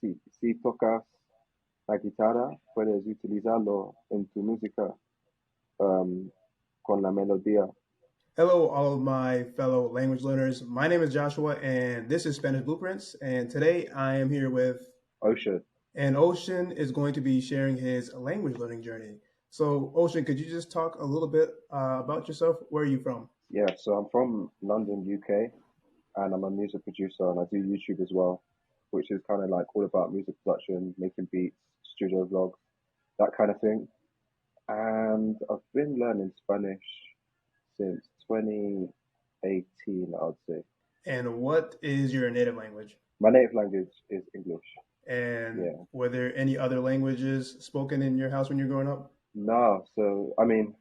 Si tocas la guitarra, puedes utilizarlo en tu música con la melodía. Hello, all of my fellow language learners. My name is Joshua, and this is Spanish Blueprints. And today I am here with, Ocean. and Ocean is going to be sharing his language learning journey. So, Ocean, could you just talk a little bit about yourself? Where are you from? Yeah, so I'm from London, UK, and I'm a music producer and I do YouTube as well, which is kind of like all about music production, making beats, studio vlogs, that kind of thing. And I've been learning Spanish since 2018, I would say. And what is your native language? My native language is English. And Yeah. were there any other languages spoken in your house when you were growing up? No, so I mean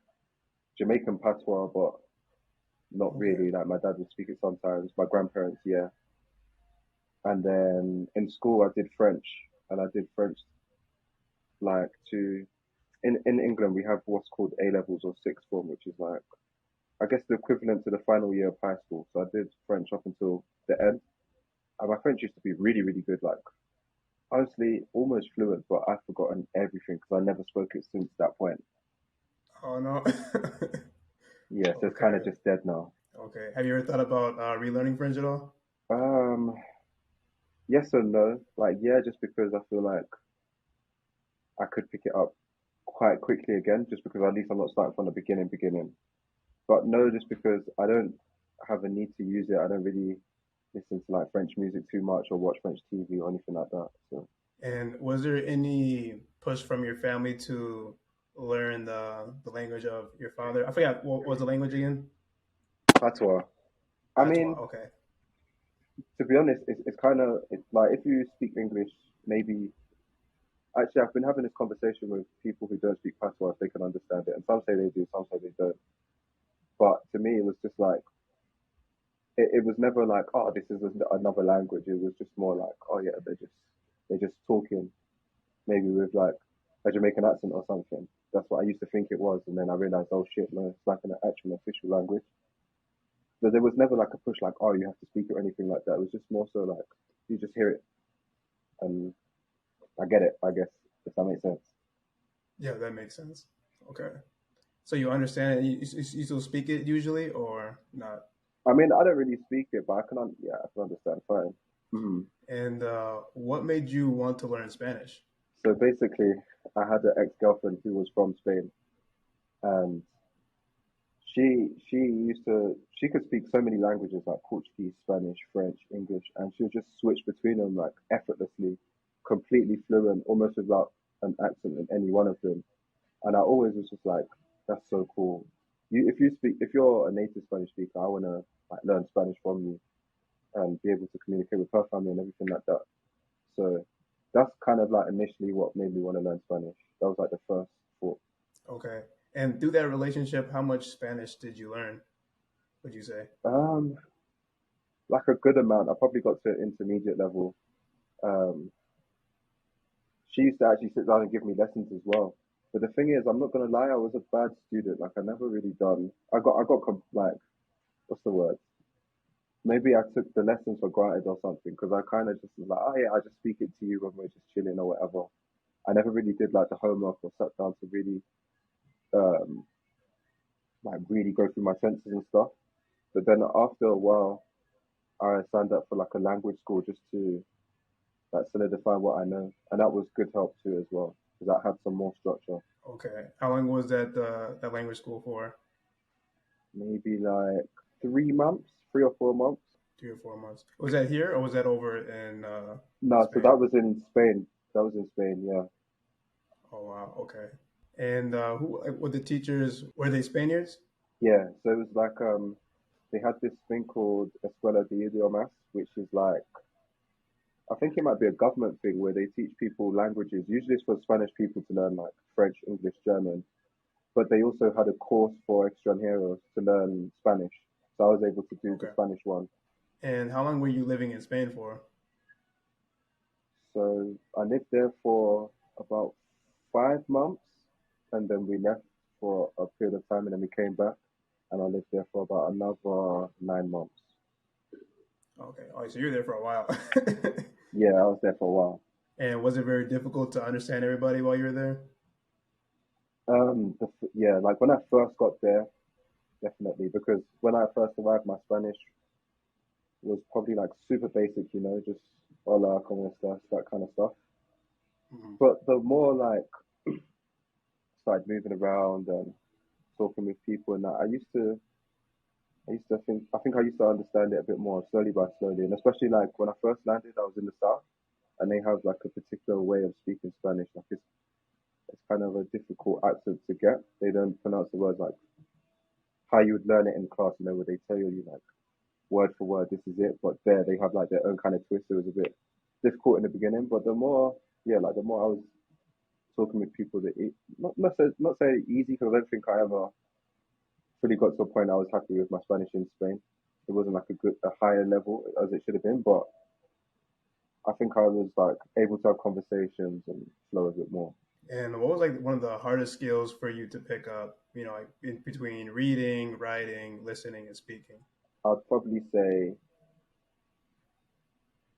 Jamaican patois, but not Okay. really. Like my dad would speak it sometimes. My grandparents, yeah. And then in school, I did French, and I did French like to in England we have what's called A levels or sixth form, which is like I guess the equivalent to the final year of high school. So I did French up until the end, and my French used to be really really good. Like honestly, almost fluent, but I've forgotten everything because I never spoke it since that point. Oh, no. Yeah, so it's kind of Okay. just dead now. Okay. Have you ever thought about relearning French at all? Um, yes and no. Like yeah, just because I feel like I could pick it up quite quickly again, just because at least I'm not starting from the beginning. But no, just because I don't have a need to use it. I don't really listen to like French music too much or watch French TV or anything like that. So And was there any push from your family to learn the language of your father? I forgot what was the language again? patois. I Patois. mean, Okay. to be honest, it's kind of it's like if you speak English, maybe actually I've been having this conversation with people who don't speak patois if they can understand it, and some say they do, some say they don't. But to me, it was just like it was never like oh this is another language. It was just more like oh yeah they're just talking maybe with like a Jamaican accent or something. That's what I used to think it was, and then I realized, oh shit, no, it's like an actual official language. So there was never like a push, like, oh, you have to speak it or anything like that. It was just more so like you just hear it, and I get it, I guess, if that makes sense. Yeah, that makes sense. Okay. So you understand it? You still speak it usually or not? I mean, I don't really speak it, but yeah, I can understand fine. Hmm. And what made you want to learn Spanish? So basically, I had an ex-girlfriend who was from Spain, and she could speak so many languages like Portuguese, Spanish, French, English, and she would just switch between them like effortlessly, completely fluent, almost without an accent in any one of them. And I always was just like, that's so cool. If you're a native Spanish speaker, I wanna like learn Spanish from you and be able to communicate with her family and everything like that. So that's kind of like initially what made me want to learn Spanish. That was like the first thought. Okay. And through that relationship, how much Spanish did you learn, would you say? Um, like a good amount. I probably got to intermediate level. Um, she used to actually sit down and give me lessons as well. But the thing is, I'm not gonna lie, I was a bad student. Like I never really done. Like what's the word? Maybe I took the lessons for granted or something because I kind of just was like, oh yeah, I just speak it to you when we're just chilling or whatever. I never really did like the homework or sat down to really um like really go through my sentences and stuff. But then after a while, I signed up for like a language school just to like solidify what I know, and that was good help too as well because I had some more structure. Okay. How long was that language school for? Maybe like 3 months, 3 or 4 months. 3 or 4 months. Was that here or was that over in No, so Spain? that was in Spain. That was in Spain, yeah. Oh wow. Okay. And who were the teachers? Were they Spaniards? Yeah, so it was like they had this thing called Escuela de Idiomas, which is like I think it might be a government thing where they teach people languages. Usually it's for Spanish people to learn like French, English, German, but they also had a course for extranjeros to learn Spanish. So I was able to do the Okay. Spanish one. And how long were you living in Spain for? So I lived there for about 5 months, and then we left for a period of time, and then we came back, and I lived there for about another 9 months. Okay. Oh, so you were there for a while. Yeah, I was there for a while. And was it very difficult to understand everybody while you were there? Yeah, like when I first got there, definitely, because when I first arrived, my Spanish was probably like super basic, just hola, cómo estás, that kind of stuff. Mhm. But the more like started moving around and talking with people and that, I think I used to understand it a bit more slowly by slowly, and especially like when I first landed, I was in the south, and they have like a particular way of speaking Spanish. Like it's kind of a difficult accent to get. They don't pronounce the words like how you would learn it in class, where they tell you like word for word, this is it. But there they have like their own kind of twist. It was a bit difficult in the beginning, but the more, yeah, like the more I was talking with people that not say easy because I don't think I ever fully got to a point I was happy with my Spanish in Spain. It wasn't like a higher level as it should have been, but I think I was like able to have conversations and flow a bit more. And what was like one of the hardest skills for you to pick up, like in between reading, writing, listening, and speaking? I'd probably say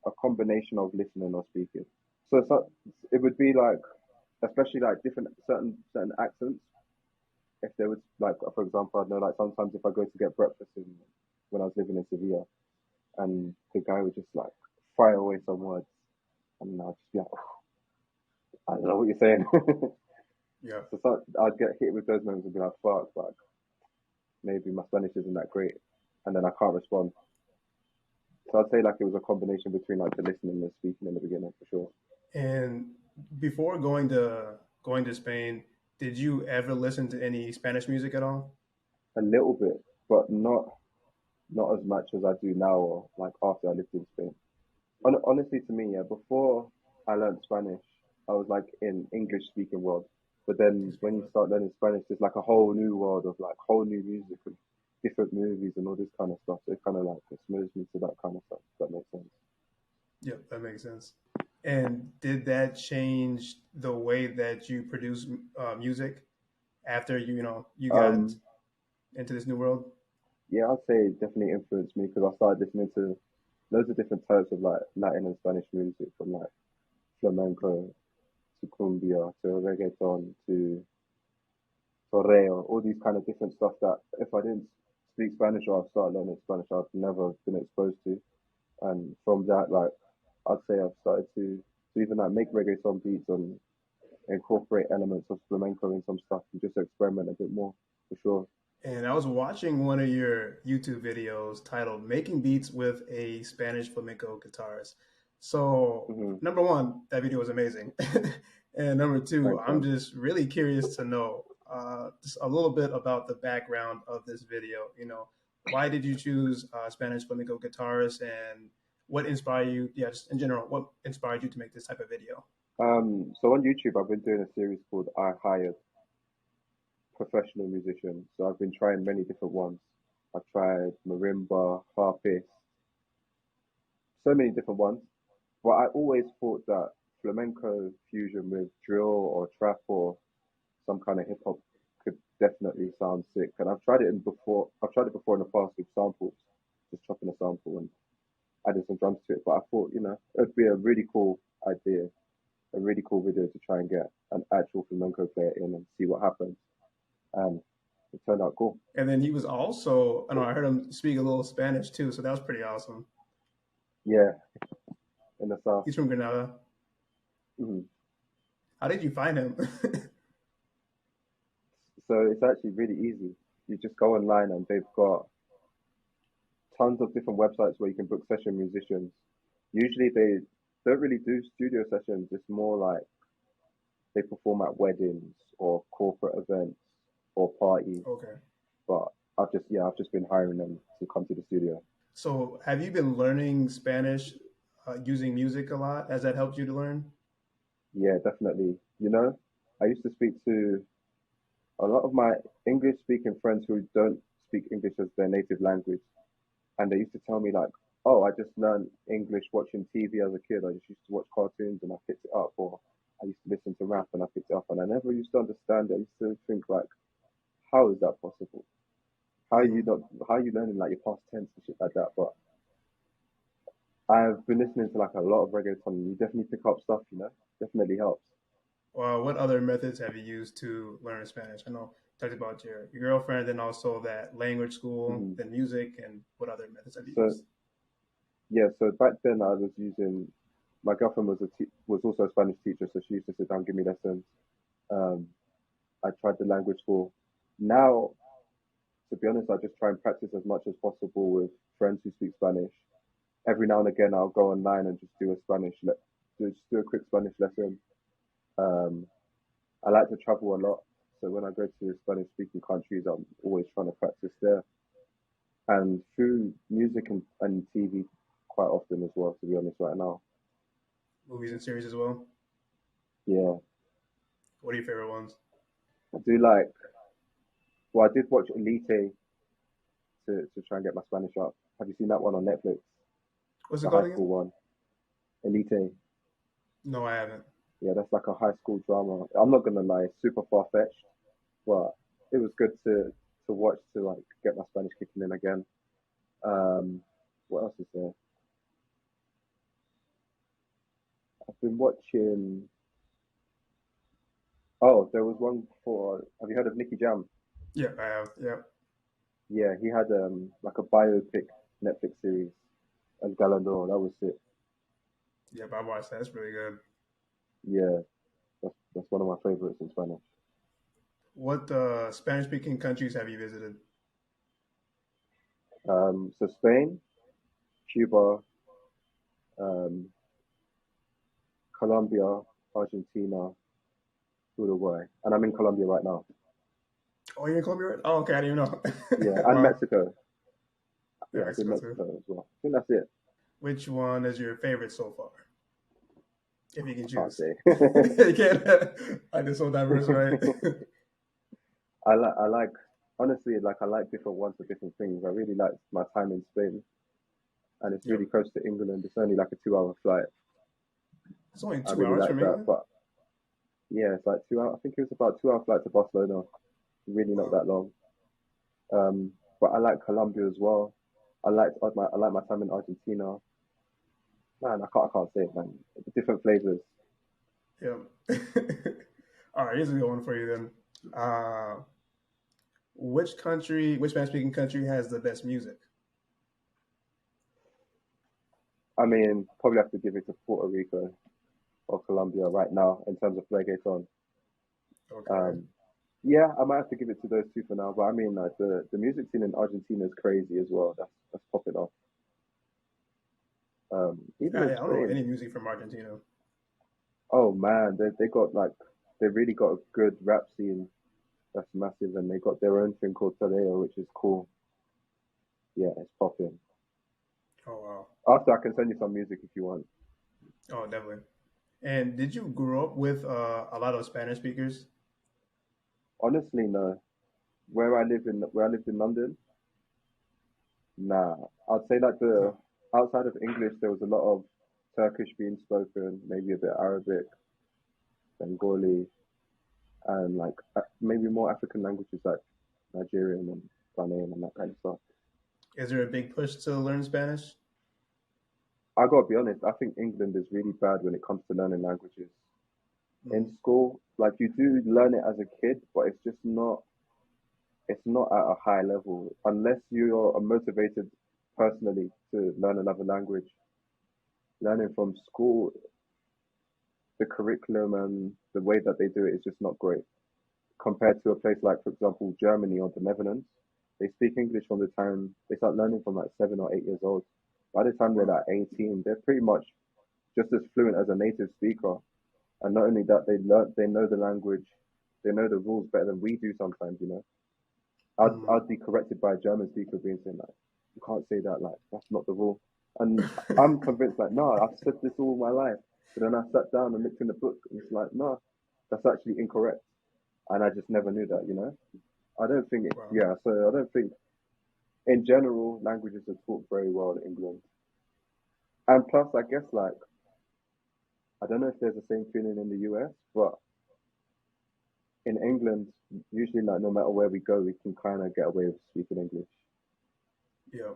a combination of listening or speaking. So it would be like, especially like different certain accents. If there was like, for example, I know like sometimes if I go to get breakfast when I was living in Sevilla, and the guy would just like fire away some words, and I'd just be like, I don't know what you're saying. Yeah. So I'd get hit with those moments and be like, fuck, like maybe my Spanish isn't that great, and then I can't respond. So I'd say like it was a combination between like the listening and the speaking in the beginning for sure. And before going to Spain, did you ever listen to any Spanish music at all? A little bit, but not as much as I do now or like after I lived in Spain. Honestly, to me, yeah, before I learned Spanish, I was like in English speaking world. But then Just when being you with- start learning Spanish, there's like a whole new world of like whole new music and different movies and all this kind of stuff. So it kind of like exposed me to that kind of stuff. If that makes sense. Yep, that makes sense. And did that change the way that you produce music after you got Um, into this new world? yeah, I'd say it definitely influenced me because I started listening to loads of different types of like Latin and Spanish music from like flamenco to cumbia to reggaeton to torreo, all these kind of different stuff that if I didn't speak Spanish or I started learning Spanish, I'd never been exposed to. And from that, like I'd say I've started to even like make reggaeton beats and incorporate elements of flamenco in some stuff and just experiment a bit more for sure. And I was watching one of your YouTube videos titled "Making Beats with a Spanish Flamenco Guitarist." So, Hmm. number one, that video was amazing, and number two, Thanks, I'm man. just really curious to know just a little bit about the background of this video. Why did you choose Spanish flamenco guitarist, and what inspired you? Yeah, just in general, what inspired you to make this type of video? So on YouTube, I've been doing a series called I Hired Professional Musicians. So I've been trying many different ones. I've tried marimba, harpist, so many different ones. But I always thought that flamenco fusion with drill or trap or some kind of hip hop could definitely sound sick. And I've tried it in before. I've tried it before in the past with samples, just chopping a sample and adding some drums to it. But I thought, it'd be a really cool idea, a really cool video to try and get an actual flamenco player in and see what happens. And it turned out cool. And then he was also, I know I heard him speak a little Spanish too, so that was pretty awesome. Yeah, in the south. He's from Granada. Mhm. How did you find him? So it's actually really easy. You just go online and they've got tons of different websites where you can book session musicians. Usually they don't really do studio sessions. It's more like they perform at weddings or corporate events or parties. Okay. But I've just been hiring them to come to the studio. So, have you been learning Spanish using music a lot? Has that helped you to learn? Yeah, definitely. I used to speak to a lot of my English speaking friends who don't speak English as their native language. And they used to tell me like, oh, I just learned English watching TV as a kid. I just used to watch cartoons and I picked it up, or I used to listen to rap and I picked it up, and I never used to understand it. I used to think like, how is that possible? How are you Hmm. not? How are you learning like your past tense and shit like that? But I've been listening to like a lot of reggaeton. You definitely pick up stuff, you know. Definitely helps. What other methods have you used to learn Spanish? I know you talked about your girlfriend, and also that language school, Hmm. then music, and what other methods have you So used? yeah, so back then I was using my girlfriend was also a Spanish teacher, so she used to sit down and give me lessons. Um, I tried the language school. Now, to be honest, I just try and practice as much as possible with friends who speak Spanish. Every now and again, I'll go online and just do a just do a quick Spanish lesson. Um, I like to travel a lot, so when I go to Spanish-speaking countries, I'm always trying to practice there. And through music and TV quite often as well, to be honest, right now. Movies and series as well. Yeah, What are your favorite ones? I do like, well, I did watch Elite to try and get my Spanish up. Have you seen that one on Netflix? What's it The called high again? school one, Elite. No, I haven't. Yeah, that's like a high school drama. I'm not gonna lie, it's super far-fetched, but it was good to watch to like get my Spanish kicking in again. Um, what else is there? I've been watching. Oh, there was one for. Have you heard of Nicky Jam? Yeah, I have. Yeah, Yeah, he had like a biopic Netflix series, El Galandor. That was it. yeah, I watched that. It's really good. Yeah, that's one of my favorites in Spanish. What Spanish-speaking countries have you visited? So Spain, Cuba, um, Colombia, Argentina, Uruguay, and I'm in Colombia right now. Oh, you're in Colombia? Right? Oh, okay, I didn't even Yeah, know. and Wow, Mexico. yeah, Yeah, I did Mexico too. Mexico as well. I think that's it. Which one is your favorite so far, if you can I can't choose? say. You can't. I just so diverse, right? I like honestly like I like different ones for different things. I really like my time in Spain, and it's Yep. really close to England. It's only like a 2 hour flight. It's only I two really hours like from that. England. But yeah, it's like 2 hours. I think it was about 2 hour flight to Barcelona. Really not Wow. that long. But I like Colombia as well. I like my time in Argentina. Man, I can't say it, man. Different flavors. Yep. All right, here's a good one for you then. Which Spanish-speaking country has the best music? I mean, probably have to give it to Puerto Rico or Colombia right now in terms of reggaeton. Okay. Um, yeah, I might have to give it to those two for now. But I mean, like the music scene in Argentina is crazy as well. That's popping off. Even Yeah, in yeah, I don't know Spain. any music from Argentina. Oh man, they got like they really got a good rap scene that's massive, and they got their own thing called Tadeo, which is cool. Yeah, it's popping. Oh wow. After I can send you some music if you want. Oh, definitely. And did you grow up with a lot of Spanish speakers? Honestly, no. Where I lived in London, nah. I'd say like the No. outside of English, there was a lot of Turkish being spoken, maybe a bit Arabic, Bengali, and like maybe more African languages like Nigerian and Ghanaian and that kind of stuff. Is there a big push to learn Spanish? I gotta be honest, I think England is really bad when it comes to learning languages. In Mm. school, like you do learn it as a kid, but it's not at a high level unless you're motivated personally to learn another language. Learning from school, the curriculum and the way that they do it is just not great compared to a place like, for example, Germany or the Netherlands. They speak English from the time they start learning from like 7 or 8 years old. By the time they're Wow. like 18, they're pretty much just as fluent as a native speaker. And not only that, they know the language, they know the rules better than we do sometimes. You know, Mm. I'd be corrected by a German speaker being saying like, you can't say that, like that's not the rule. And I'm convinced like, no, I've said this all my life. But then I sat down and looked in the book, and it's like, no, that's actually incorrect. And I just never knew that. You know, I don't think it. Wow. Yeah, so I don't think in general languages are taught very well in England. And plus, I guess like I don't know if there's the same feeling in the US, but in England, usually like no matter where we go, we can kind of get away with speaking English. Yeah.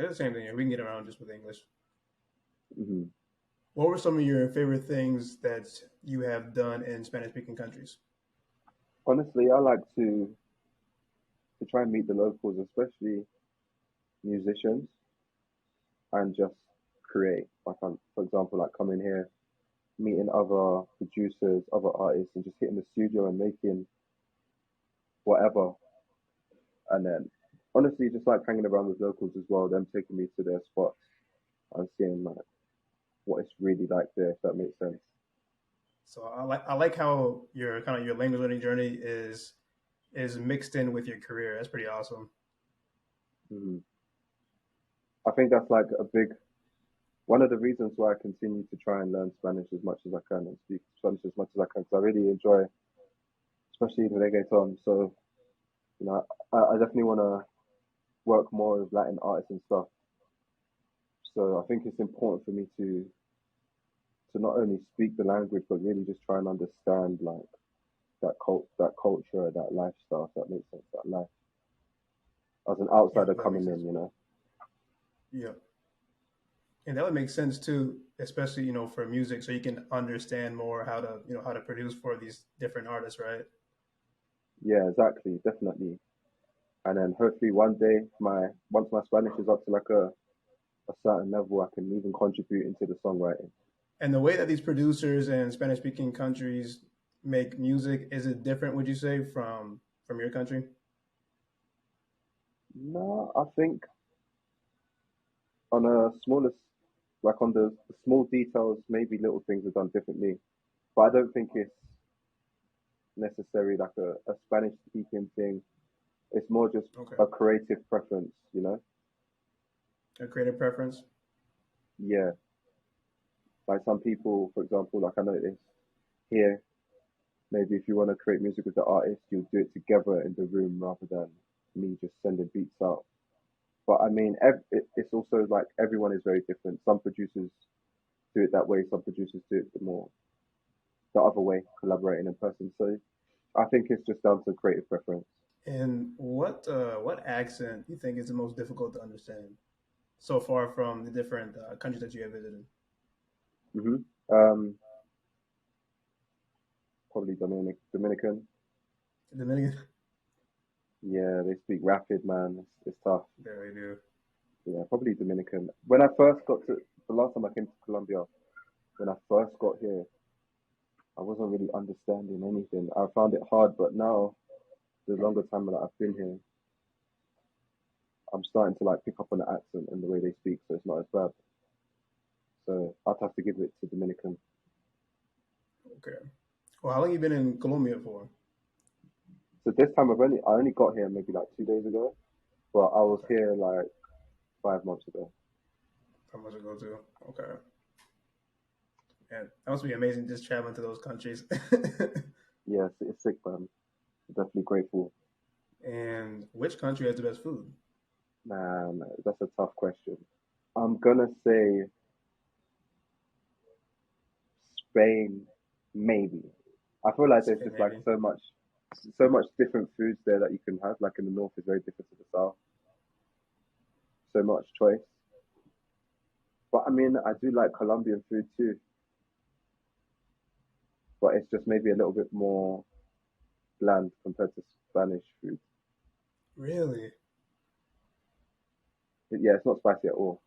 It's the same thing here. We can get around just with English. Hmm. What were some of your favorite things that you have done in Spanish speaking countries? Honestly, I like to try and meet the locals, especially musicians, and just create. Like, for example, like coming here, meeting other producers, other artists, and just hitting the studio and making whatever. And then, honestly, just like hanging around with locals as well, them taking me to their spots and seeing like what it's really like there, if that makes sense. So I like how your kind of your language learning journey is mixed in with your career. That's pretty awesome. Hmm. I think that's like a big one of the reasons why I continue to try and learn Spanish as much as I can and speak Spanish as much as I can because I really enjoy, especially the reggaeton. So I definitely want to work more with Latin artists and stuff. So I think it's important for me to not only speak the language but really just try and understand like that culture, that lifestyle. If that makes sense. That life as an Yeah, outsider that coming makes in, sense. you know. Yeah, and that would make sense too, especially for music, so you can understand more how to how to produce for these different artists, right? Yeah, exactly, definitely. And then hopefully one day, my once my Spanish is up to like a certain level, I can even contribute into the songwriting. And the way that these producers in Spanish speaking countries make music, is it different? Would you say from your country? No, I think on a smaller, like on the small details, maybe little things are done differently. But I don't think it's necessarily like a Spanish speaking thing. It's more just Okay, a creative preference, you know? a creative preference. Yeah. Like some people, for example, like I noticed here, maybe if you want to create music with the artist, you'll do it together in the room rather than me just sending beats out. But I mean, it's also like everyone is very different. Some producers do it that way, some producers do it the other way, collaborating in person. So I think it's just down to creative preference. And what accent you think is the most difficult to understand so far from the different countries that you have visited? Hmm. Um, Probably Dominican. The Dominican. Yeah, they speak rapid, man. It's tough. There we do. Yeah, probably Dominican. When I first got to the last time I came to Colombia, when I first got here, I wasn't really understanding anything. I found it hard, but now the longer time that I've been here, I'm starting to like pick up on the accent and the way they speak, so it's not as bad. So I'd have to give it to Dominican. Okay. Well, how long you been in Colombia for? So this time I only got here maybe like 2 days ago, but I was Okay. here like 5 months ago. How much ago too? Okay. And that must be amazing just traveling to those countries. Yeah, it's sick, man. Definitely grateful. And which country has the best food? Man, that's a tough question. I'm gonna say Spain, maybe. I feel like there's Spain, just like maybe. so much different foods there that you can have. Like in the north is very different to the south. So much choice. But I mean, I do like Colombian food too. But it's just maybe a little bit more bland compared to Spanish food. Really? Yeah, it's not spicy at all.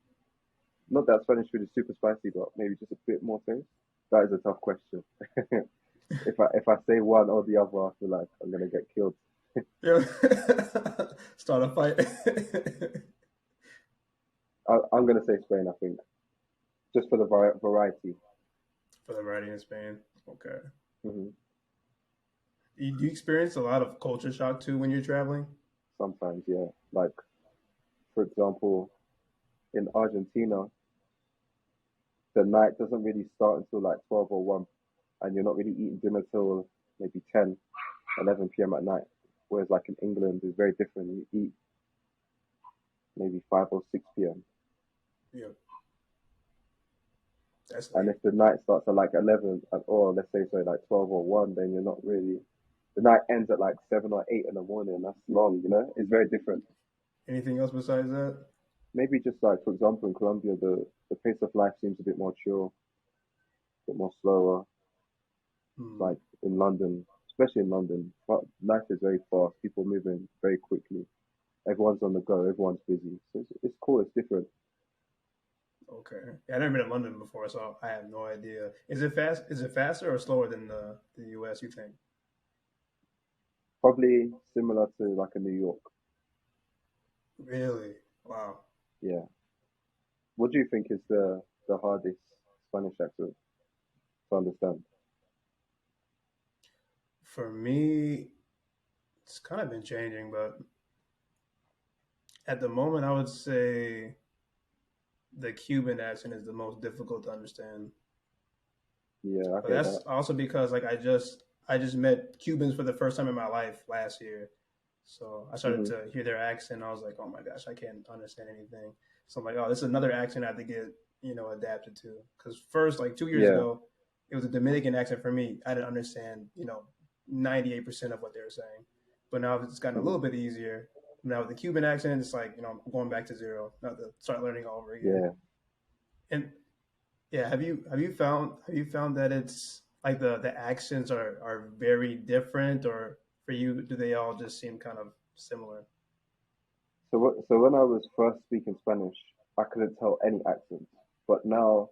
Not that Spanish food is super spicy, but maybe just a bit more taste. That is a tough question. If I say one or the other, I feel like I'm gonna get killed. Yeah. Start a fight. I'm gonna say Spain. I think just for the variety. For the variety in Spain. Okay. Hmm. Do you experience a lot of culture shock too when you're traveling? Sometimes, yeah. Like for example, in Argentina, the night doesn't really start until like 12 or 1, and you're not really eating dinner till maybe 10, 11 p.m. at night. Whereas like in England, it's very different. You eat maybe 5 or 6 p.m. Yeah, that's And late. if the night starts at like 11, or let's say so like 12 or 1, then you're not really. The night ends at like 7 or 8 in the morning. That's long, you know. It's very different. Anything else besides that? maybe just like for example in Colombia, the pace of life seems a bit more chill, a bit more slower. Hmm. Like in London, especially in London, but life is very fast. People moving very quickly. Everyone's on the go. Everyone's busy. So it's cool. It's different. Okay. Yeah, I've never been to London before, so I have no idea. Is it fast? Is it faster or slower than the U.S., you think? Probably similar to like a New York. Really? Wow. Yeah. What do you think is the hardest Spanish accent to understand? For me, it's kind of been changing, but at the moment, I would say the Cuban accent is the most difficult to understand. Yeah, I But hear that's that. also because like I just met Cubans for the first time in my life last year. So I started Hmm. to hear their accent. I was like, oh my gosh, I can't understand anything. So I'm like, oh, this is another accent I have to get, adapted to. Because first, like 2 years Yeah. ago, it was a Dominican accent for me. I didn't understand, 98% of what they were saying. But now it's gotten a Hmm. little bit easier. Now with the Cuban accent, it's like, I'm going back to zero, not to start learning all over again. Yeah. And yeah, have you found that it's like the accents are very different, or for you do they all just seem kind of similar? So when I was first speaking Spanish, I couldn't tell any accents. But now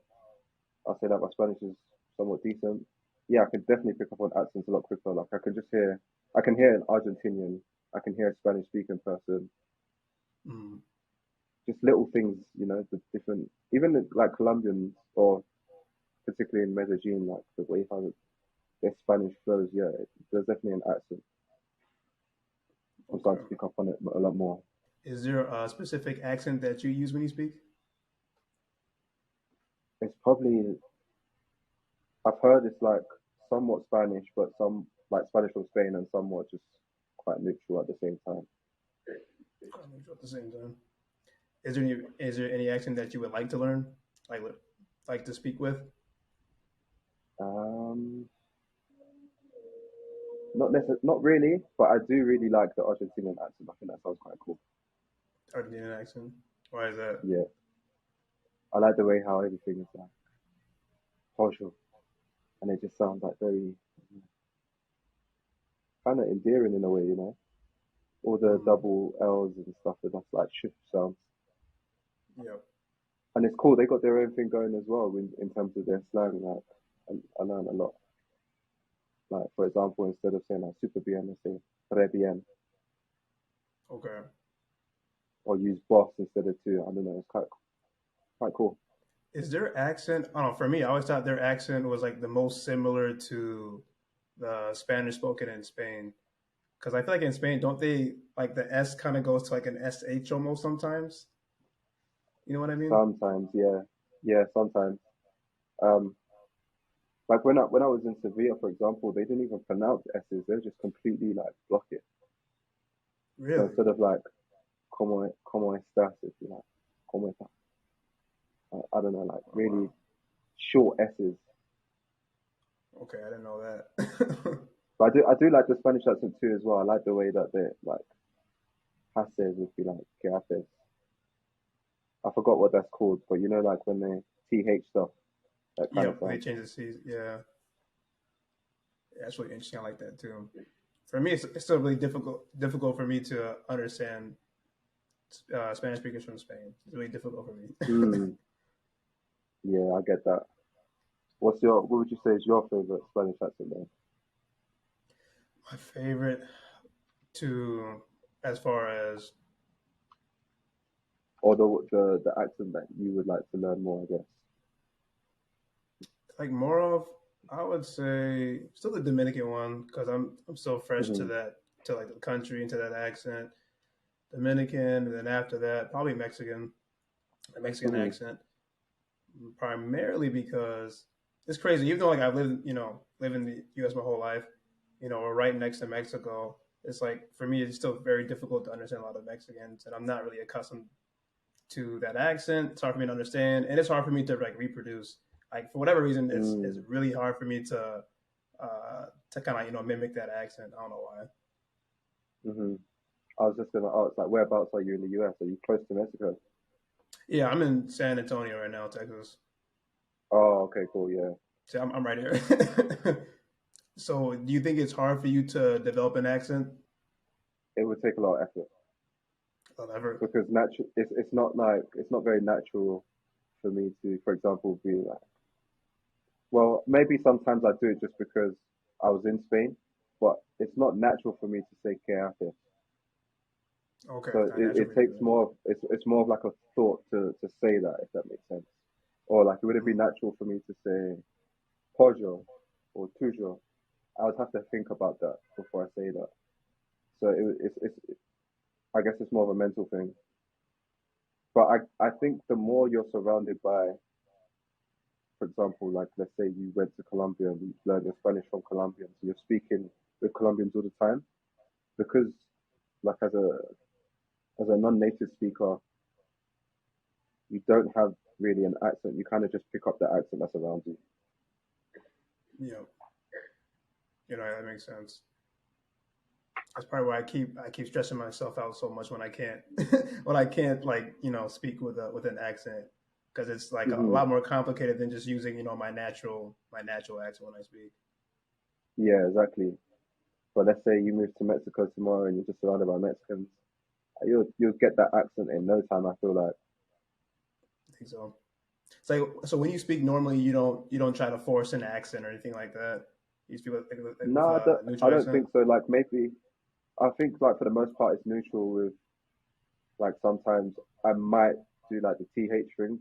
I say that my Spanish is somewhat decent. Yeah, I can definitely pick up on accents a lot quicker. Like I can hear an Argentinian, I can hear a Spanish speaking person. Mm, Just little things, the different, even like Colombians or particularly in Medellin, like the way how their Spanish flows. Yeah, there's definitely an accent. I'm starting okay. to pick up on it a lot more. Is there a specific accent that you use when you speak? It's probably I've heard it's like somewhat Spanish, but some like Spanish from Spain and somewhat just quite neutral at the same time. At the same time, is there any accent that you would like to learn, like like to speak with? Um, not really, but I do really like the Argentinian accent. I think that sounds quite cool. Argentinian accent? Why is that? Yeah, I like the way how everything is like partial, and it just sounds like very kind of endearing in a way. All the Mm, double L's and stuff that's like shift sounds, yep. and it's cool. They got their own thing going as well in terms of their slang. Like, I learned a lot. Like for example, instead of saying like super bien, they say re bien, Okay. or use boss instead of two. I don't know. It's quite cool. Is their accent? I don't know. For me, I always thought their accent was like the most similar to the Spanish spoken in Spain. Because I feel like in Spain, don't they like the S kind of goes to like an SH almost sometimes? You know what I mean? Sometimes, yeah, yeah, sometimes. Um, like when I was in Sevilla, for example, they didn't even pronounce S's. They just completely like block it. So Really? instead of like como estás, it's like como estás. I don't know, like Oh, really wow. short S's. Okay, I didn't know that. But I do like the Spanish accent too as well. I like the way that they like haces would be like que haces. I forgot what that's called, but like when they th stuff, that kind of Yep, they sound. changed the C's. Yeah, that's really interesting. I like that too. For me, it's still really difficult for me to understand Spanish speakers from Spain. It's really difficult for me. Mm, yeah, I get that. What would you say is your favorite Spanish accent then? My favorite to as far as Or the accent that you would like to learn more, I guess. like more of, I would say still the Dominican one because I'm still fresh to Hmm. that, to like the country and to that accent. Dominican, and then after that probably Mexican, a Mexican Hmm. accent, primarily because it's crazy. Even though like I've lived in the U.S. my whole life, we're right next to Mexico. It's like for me, it's still very difficult to understand a lot of Mexicans, and I'm not really accustomed to that accent. It's hard for me to understand, and it's hard for me to like reproduce. Like for whatever reason, it's Mm. really hard for me to kind of mimic that accent. I don't know why. Hmm. I was just gonna ask, like, whereabouts are you in the US? Are you close to Mexico? Yeah, I'm in San Antonio right now, Texas. Oh, okay, cool. Yeah, See, I'm right here. So, do you think it's hard for you to develop an accent? it would take a lot of effort Of ever? because natural. It's not like it's not very natural for me to, for example, be like. Well, maybe sometimes I do it just because I was in Spain, but it's not natural for me to say que haces. Okay, So it's not natural it for you to takes do more of it's more of like a thought to say that, if that makes sense. Or like it it. would it be natural for me to say pollo or tujo? I would have to think about that before I say that. So it's I guess it's more of a mental thing. But I think the more you're surrounded by, for example, like let's say you went to Colombia and you learned your Spanish from Colombians, so you're speaking with Colombians all the time because like as a non-native speaker, you don't have really an accent. You kind of just pick up the accent that's around you. Yeah, that makes sense. That's probably why I keep stressing myself out so much when I can't when I can't like speak with an accent because it's like a Hmm. lot more complicated than just using my natural accent when I speak. Yeah, exactly. But let's say you move to Mexico tomorrow and you're just surrounded by Mexicans, you'll get that accent in no time. I feel like. I think so. So when you speak normally, you don't try to force an accent or anything like that. You speak with No, a I neutral don't accent. think so. Like maybe I think like for the most part it's neutral with like sometimes I might do like the th thing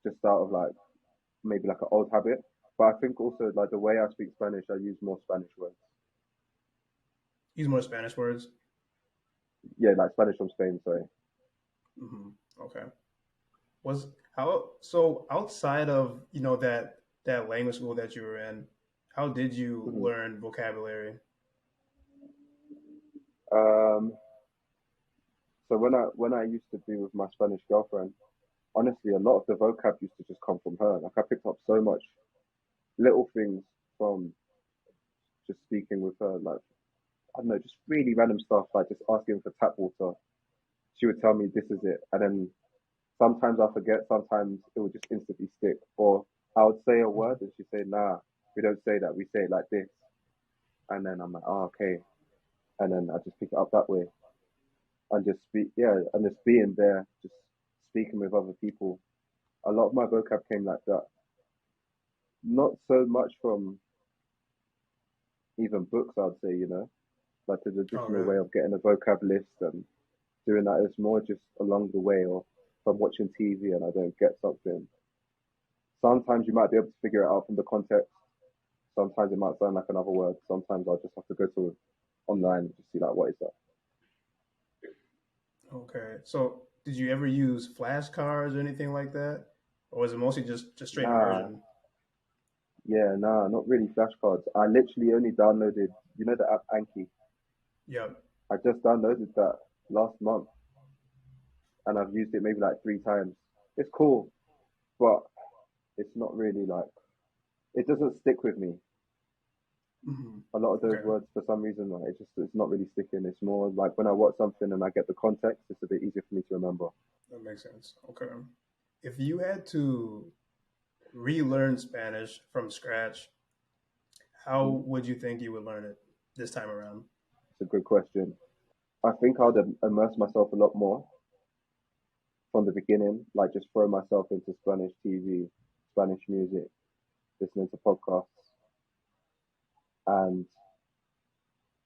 just out of like maybe like an old habit. But I think also like the way I speak Spanish, I use more Spanish words. Use more Spanish words. Yeah, like Spanish from Spain. Sorry. Hmm. Okay. Was how so outside of that language school that you were in, how did you Hmm. learn vocabulary? Um, so when I used to be with my Spanish girlfriend, honestly, a lot of the vocab used to just come from her. Like I picked up so much little things from just speaking with her. Like I don't know, just really random stuff, like just asking for tap water. She would tell me this is it, and then sometimes I forget. Sometimes it would just instantly stick. Or I would say a word and she'd say, "Nah, we don't say that. We say it like this." And then I'm like, "Oh, okay." And then I just pick it up that way and just speak. Yeah, and just being there, just speaking with other people. A lot of my vocab came like that. Not so much from even books, I'd say. Like the Oh, traditional way really? of getting a vocab list and doing that. It's more just along the way, or if I'm watching TV and I don't get something. Sometimes you might be able to figure it out from the context. Sometimes it might sound like another word. Sometimes I'll just have to go to online and just see like what is that. Okay. So did you ever use flashcards or anything like that, or was it mostly just straight Nah, immersion? yeah, nah, not really flashcards. I literally only downloaded, the app Anki. Yep. I just downloaded that last month and I've used it maybe like 3 times. It's cool, but it's not really like it doesn't stick with me. Hmm. A lot of those Okay, words for some reason like it's not really sticking. It's more like when I watch something and I get the context, it's a bit easier for me to remember. that makes sense. Okay. If you had to relearn Spanish from scratch, how Mhm. would you think you would learn it this time around? It's a good question. I think I'd immerse myself a lot more from the beginning, like just throw myself into Spanish TV, Spanish music, listening to podcasts, and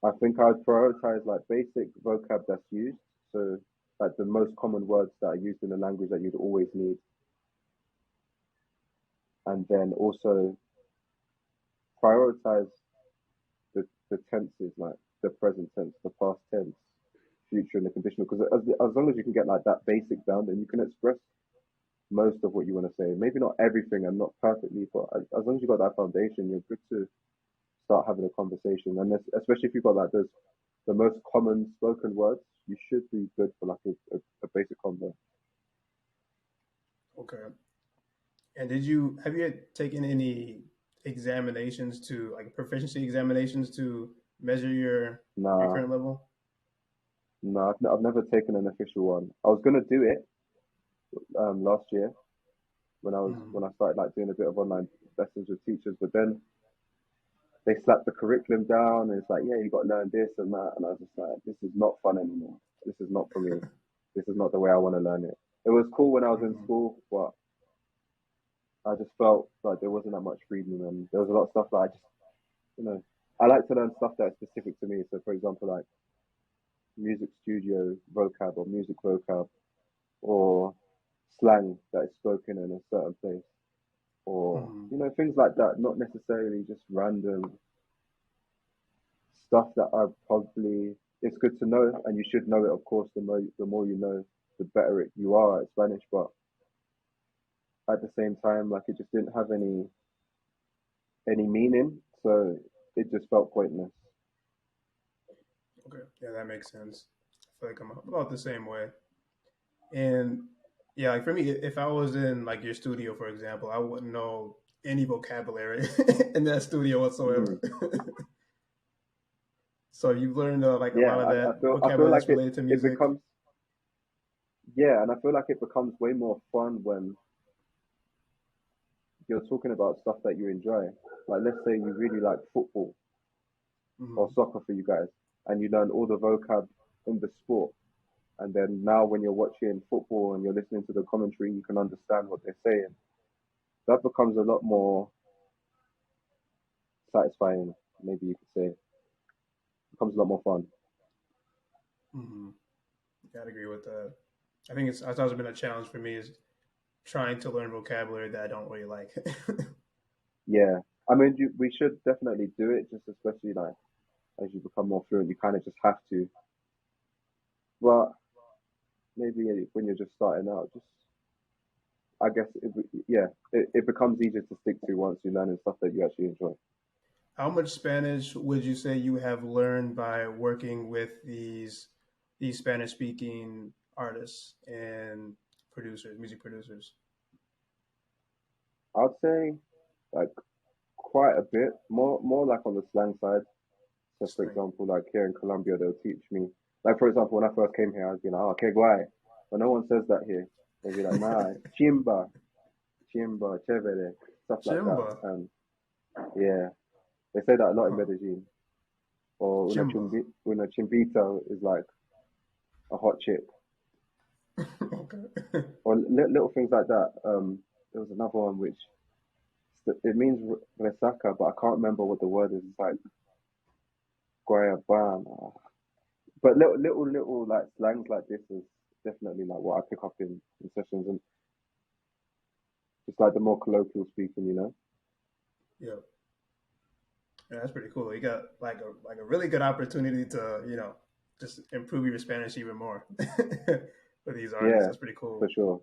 I think I'd prioritize like basic vocab that's used, so like the most common words that are used in the language that you'd always need, and then also prioritize the tenses, like the present tense, the past tense, future, and the conditional. Because as long as you can get like that basic down, then you can express most of what you want to say. Maybe not everything and not perfectly, but as long as you've got that foundation, you're good to start having a conversation. And especially if you've got like those the most common spoken words, you should be good for like a basic convo. Okay. And have you taken any examinations like proficiency examinations to measure your Nah, current level? No, I've never taken an official one. I was gonna do it last year Mm-hmm. when I started like doing a bit of online lessons with teachers, but then they slapped the curriculum down and it's like, yeah, you got to learn this and that, and I was just like, this is not fun anymore. This is not for me. This is not the way I want to learn it. It was cool when I was in Mm-hmm. school, but I just felt like there wasn't that much freedom and there was a lot of stuff that I just, you know, I like to learn stuff that's specific to me. So, for example, like music studio vocab or music vocab or slang that is spoken in a certain place or, Mm-hmm. things like that, not necessarily just random stuff that I probably, it's good to know and you should know it, of course, the more you know, the better you are at Spanish. But at the same time, like it just didn't have any meaning. So it just felt pointless. Okay, yeah, that makes sense. I feel like I'm about the same way. And yeah, like for me, if I was in like your studio, for example, I wouldn't know any vocabulary in that studio Mm. whatsoever. So you've learned like a Yeah, lot of I that feel vocabulary like that's related to it music. becomes, yeah, and I feel like it becomes way more fun when you're talking about stuff that you enjoy. Like let's say you really like football or Hmm. soccer for you guys, and you learn all the vocab in the sport. And then now when you're watching football and you're listening to the commentary, you can understand what they're saying. That becomes a lot more satisfying, maybe you could say. It becomes a lot more fun. Hmm. I'd agree with that. I think it's always been a challenge for me is trying to learn vocabulary that I don't really like. Yeah. I mean, we should definitely do it, just especially like as you become more fluent, you kind of just have to. But maybe when you're just starting out, just I guess yeah, it becomes easier to stick to once you learn stuff that you actually enjoy. How much Spanish would you say you have learned by working with these Spanish speaking artists and producers, music producers? I'd say like quite a bit more like on the slang side. So for Slang. example, like here in Colombia, they'll teach me. Like for example, when I first came here, I'd be like, oh, okay, guay. But no one says that here. They'd be like, nah, it's chimba, chimba, chévere, stuff like that. Chimba. And yeah, they say that a lot in Huh. Medellin. Or Chimba. una chimbita is like a hot chick. Okay. Or little things like that. There was another one which it means resaca, but I can't remember what the word is. It's like guayabana. But little like slangs like this is definitely like what I pick up in sessions and just like the more colloquial speaking. Yeah. Yeah, that's pretty cool. You got like a really good opportunity to, just improve your Spanish even more with these artists. Yeah, That's pretty for cool. sure.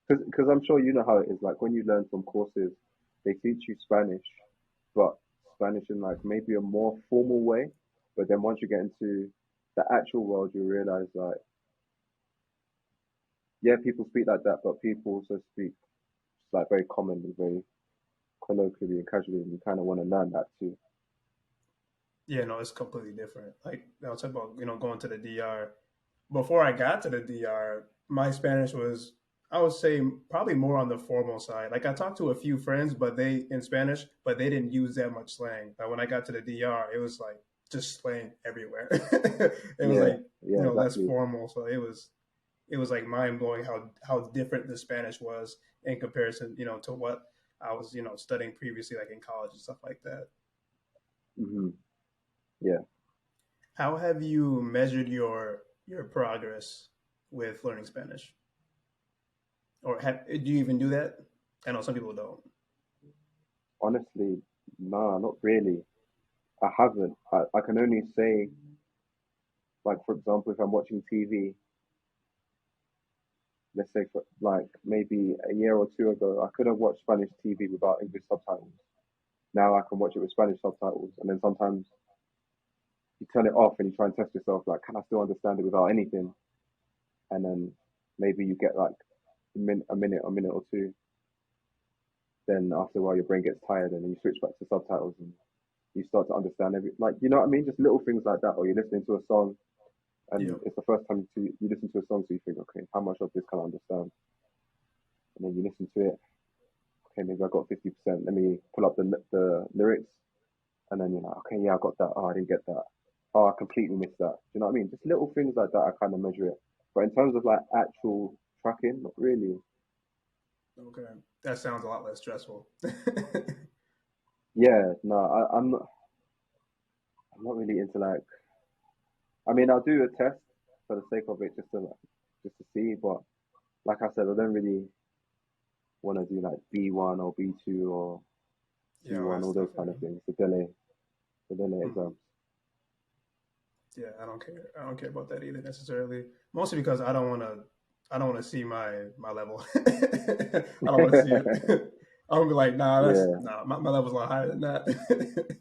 Because I'm sure you know how it is. Like when you learn from courses, they teach you Spanish, but Spanish in like maybe a more formal way. But then once you get into the actual world, you realize like, yeah, people speak like that, but people also speak like very commonly, very colloquially and casually, and you kind of want to learn that too. Yeah, no, it's completely different. Like I was talking about, going to the DR. Before I got to the DR, my Spanish was, I would say, probably more on the formal side. Like I talked to a few friends, but they in Spanish, but they didn't use that much slang. But when I got to the DR, it was like just slang everywhere. It was Yeah, like yeah, less exactly. formal, so it was like mind blowing how different the Spanish was in comparison, to what I was studying previously, like in college and stuff like that. Yeah. How have you measured your progress with learning Spanish? Or do you even do that? I know some people don't. Honestly, nah, not really. I haven't. I can only say, like, for example, if I'm watching TV, let's say for like maybe a year or two ago, I couldn't watch Spanish TV without English subtitles. Now I can watch it with Spanish subtitles, and then sometimes you turn it off and you try and test yourself, like, can I still understand it without anything? And then maybe you get like a minute or two. Then after a while, your brain gets tired, and then you switch back to subtitles, and you start to understand like, you know what I mean? Just little things like that, or you're listening to a song and Yeah. it's the first time you listen to a song, so you think, okay, how much of this can I understand? And then you listen to it, okay, maybe I got 50%. Let me pull up the lyrics, and then you're like, okay, yeah, I got that. Oh, I didn't get that. Oh, I completely missed that. Do you know what I mean? Just little things like that. I kind of measure it. But in terms of like actual tracking, not really. Okay. That sounds a lot less stressful. Yeah, no, I'm not. I'm not really into like. I mean, I'll do a test for the sake of it, just to see. But like I said, I don't really want to do like B1 or B2 or Yeah, well, C1, that's all those kind of definitely. things. The delay Mhm. exams. Yeah, I don't care. I don't care about that either necessarily. Mostly because I don't want to. I don't want to see my level. I don't want to see it. I'm gonna be like, nah, that's Yeah, nah. My level's a lot higher than that.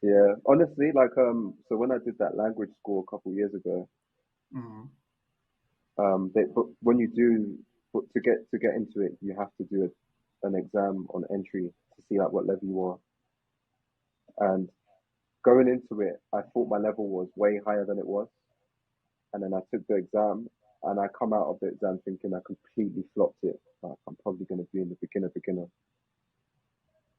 yeah. Honestly, like so when I did that language school a couple years ago, Mhm. but when you do, but to get into it, you have to do an exam on entry to see like what level you are. And going into it, I thought my level was way higher than it was, and then I took the exam, and I come out of the exam thinking I completely flopped it. Like I'm probably going to be in the beginner,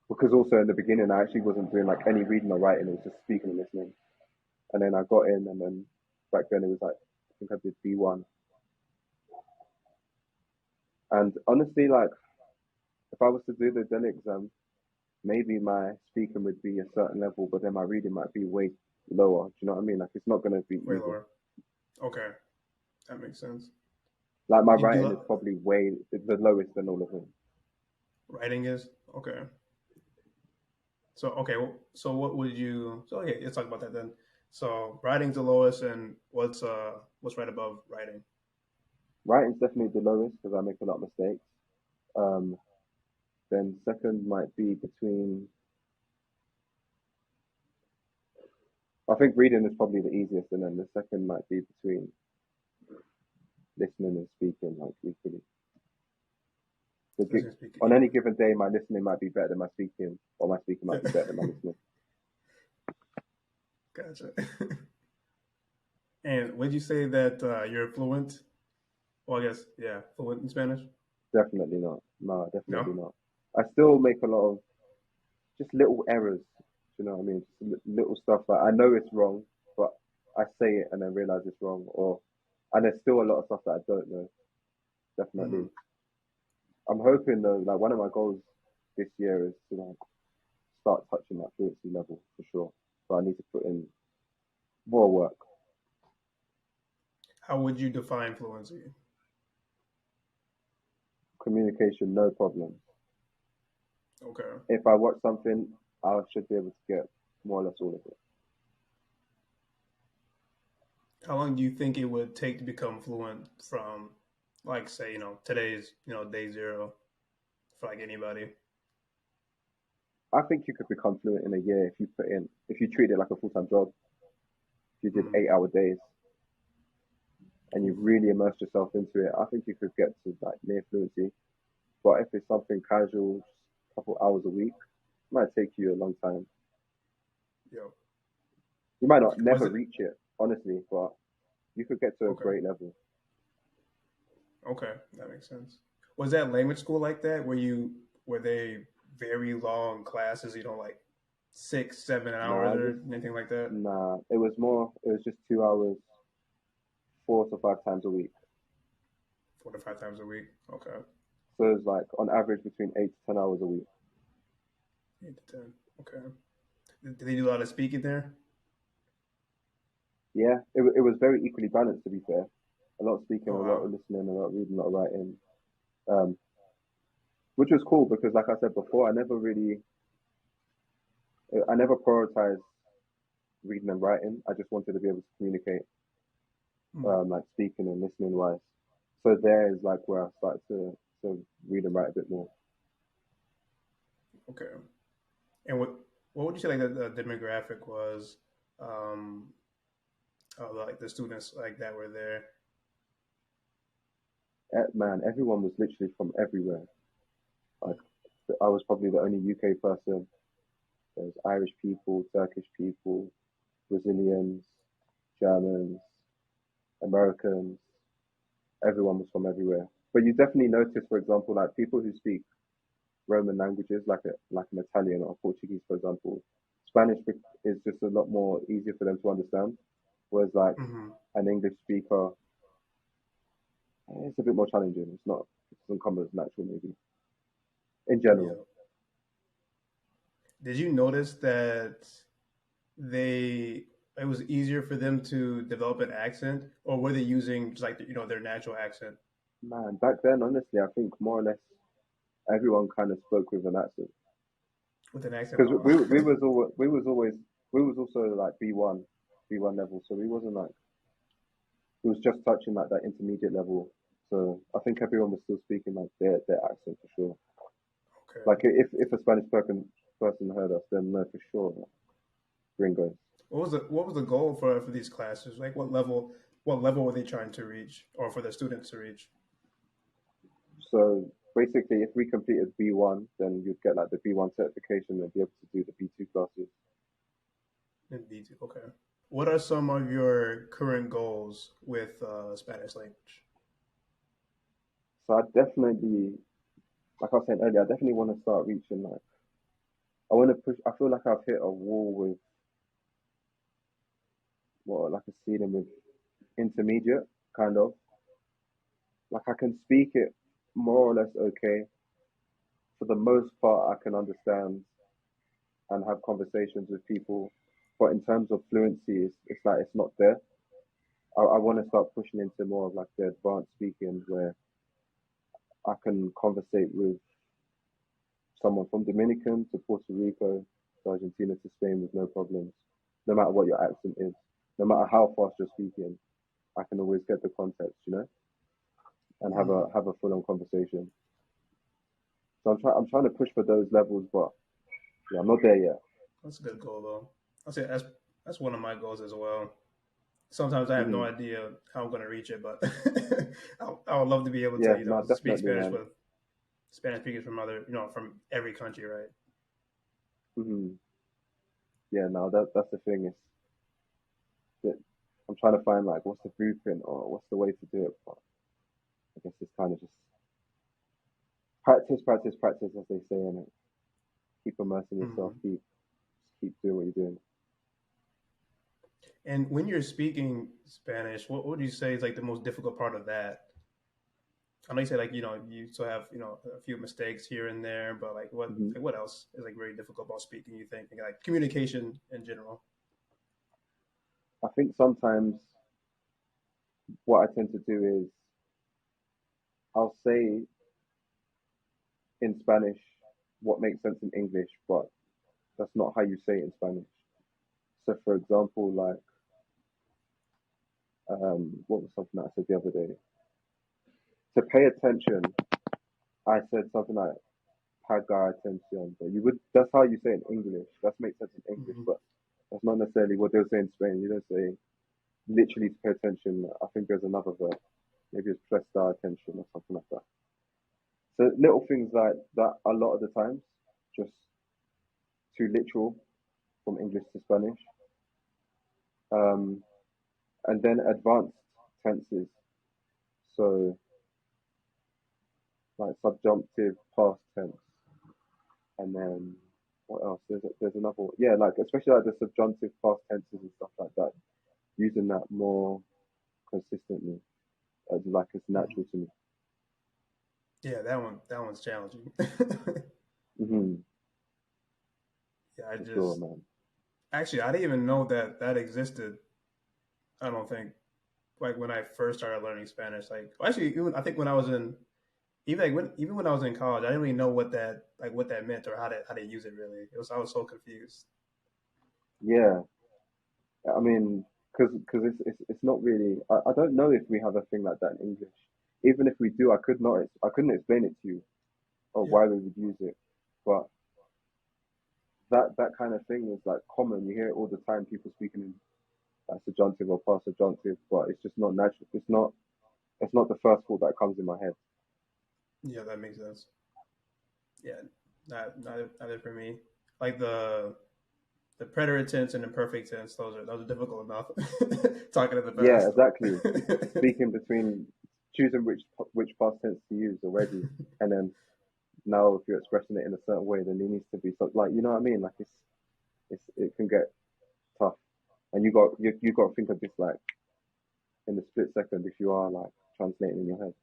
because also in the beginning I actually wasn't doing like any reading or writing; it was just speaking and listening. And then I got in, and then back then it was like I think I did B1, and honestly, like if I was to do the Delhi exam, maybe my speaking would be a certain level, but then my reading might be way lower. Do you know what I mean? Like it's not going to be Way even. lower. Okay, that makes sense. Like my You do writing is probably way the lowest than all of them. writing is okay. So okay, so what would you? So okay, let's talk about that then. So writing's the lowest, and what's right above writing? Writing's definitely the lowest because I make a lot of mistakes. Um, then second might be between. I think reading is probably the easiest, and then the second might be between listening and speaking, like equally. Listening, speaking On any equally. given day, my listening might be better than my speaking, or my speaking Yeah, might be better than my listening. gotcha. And would you say that you're fluent? Well, I guess yeah, fluent in Spanish. Definitely not. No, definitely No. not. I still make a lot of just little errors. You know what I mean? Just little stuff that I know it's wrong, but I say it and then realize it's wrong. And there's still a lot of stuff that I don't know. Mm-hmm. Definitely. I'm hoping though, like one of my goals this year is to like start touching that fluency level for sure. But I need to put in more work. How would you define fluency? Communication, no problem. Okay. If I watch something, I should be able to get more or less all of it. How long do you think it would take to become fluent from, like, say, today's, day zero for like anybody? I think you could become fluent in a year if you treat it like a full-time job. If you did Mm. 8-hour days and you Oof. really immersed yourself into it, I think you could get to like near fluency. But if it's something casual, just a couple hours a week, it might take you a long time. Yo. You might not Was never it reach it, honestly, but you could get to a okay? great level. Okay, that makes sense. Was that language school like that? Were they very long classes? Like 6, 7 hours Nah, or anything like that? it was just 2 hours, 4 to 5 times a week. 4 to 5 times a week. Okay, So it's like on average between 8 to 10 hours a week. 8 to 10. Okay. Did they do a lot of speaking there? Yeah, it was very equally balanced to be fair. A lot of speaking, Oh a lot wow. of listening, a lot of reading, a lot of writing. Um, which was cool because, like I said before, I never prioritized reading and writing. I just wanted to be able to communicate, Hmm. like speaking and listening wise. So there is like where I started to read and write a bit more. Okay. And what would you say like the demographic was um, of like the students like that were there? Man, everyone was literally from everywhere. Like I was probably the only UK person. There's Irish people, Turkish people, Brazilians, Germans. Americans, everyone was from everywhere. But you definitely notice, for example, like people who speak Roman languages, like an Italian or Portuguese, for example, Spanish is just a lot more easier for them to understand. Whereas like Hmm. an English speaker, it's a bit more challenging. It doesn't come as natural maybe in general. Yeah. Did you notice that they it was easier for them to develop an accent, or were they using just like their natural accent Man, back then, honestly, I think more or less everyone kind of spoke with an accent with an accent? because Oh, we was also like B1 level, so we wasn't like it was just touching like that intermediate level. So I think everyone was still speaking like their accent for sure. Like okay. if a Spanish person heard us, then no, for sure, gringos. What was the goal for these classes? Like what level were they trying to reach, or for the students to reach? So basically, if we completed B1, then you'd get like the B1 certification and be able to do the B2 classes. In B2, okay. What are some of your current goals with Spanish language? So I definitely, like I was saying earlier, I definitely want to start reaching like I want to push. I feel like I've hit a wall with what like a ceiling with intermediate kind of. Like I can speak it more or less okay. For the most part, I can understand and have conversations with people. But in terms of fluency, it's like it's not there. I want to start pushing into more of like the advanced speaking where I can conversate with someone from Dominican to Puerto Rico to Argentina to Spain with no problems, no matter what your accent is, no matter how fast you're speaking. I can always get the context, and Mm, have a full on conversation. So I'm trying to push for those levels, but yeah, I'm not there yet. that's a good goal, though. I say that's one of my goals as well. Sometimes I have no Hmm. idea how I'm going to reach it, but I would love to be able to Yeah, no, speak definitely, Spanish man. with Spanish speakers from from every country, right? Hmm. Yeah, no, that's the thing. That I'm trying to find like what's the blueprint or what's the way to do it. But I guess it's kind of just practice, practice, practice, as they say, and keep immersing yourself, Hmm. keep doing what you're doing. And when you're speaking Spanish, what would you say is like the most difficult part of that? I know you say like you still have a few mistakes here and there, but Hmm. what else is like very difficult about speaking? You think like communication in general? I think sometimes what I tend to do is I'll say in Spanish what makes sense in English, but that's not how you say it in Spanish. So, for example, like what was something that I said the other day? To pay attention, I said something like pagar atención, but you would that's how you say it in English. That makes sense in English, Hmm. but that's not necessarily what they'll say in Spain. You don't say literally to pay attention. I think there's another verb. Maybe it's prestar attention or something like that. So little things like that a lot of the times, just too literal from English to Spanish. Um, and then advanced tenses. So like subjunctive, past tense, and then what else? There's another one. Yeah, like especially like the subjunctive past tenses and stuff like that. Using that more consistently, like it's Hmm. natural to me. Yeah, that one's challenging. Hmm. Yeah, I For sure, just man. actually I didn't even know that existed. I don't think like when I first started learning Spanish. Like well, actually, even I think when I was in even when I was in college, I didn't really know what that meant or how to use it really. I was so confused. Yeah, I mean, because it's not really. I don't know if we have a thing like that in English. Even if we do, I couldn't explain it to you or Yeah. why we would use it. But that kind of thing is like common. You hear it all the time. People speaking in subjunctive or past subjunctive, but it's just not natural. It's not the first thought that comes in my head. Yeah, that makes sense. Yeah, not neither for me. Like the preterite tense and imperfect tense. Those are difficult enough. Talking in the Yeah, past. exactly. Speaking between choosing which past tense to use already, and then now if you're expressing it in a certain way, then it needs to be so, like you know what I mean. Like it can get tough, and you got to think of this like in the split second if you are like translating in your head.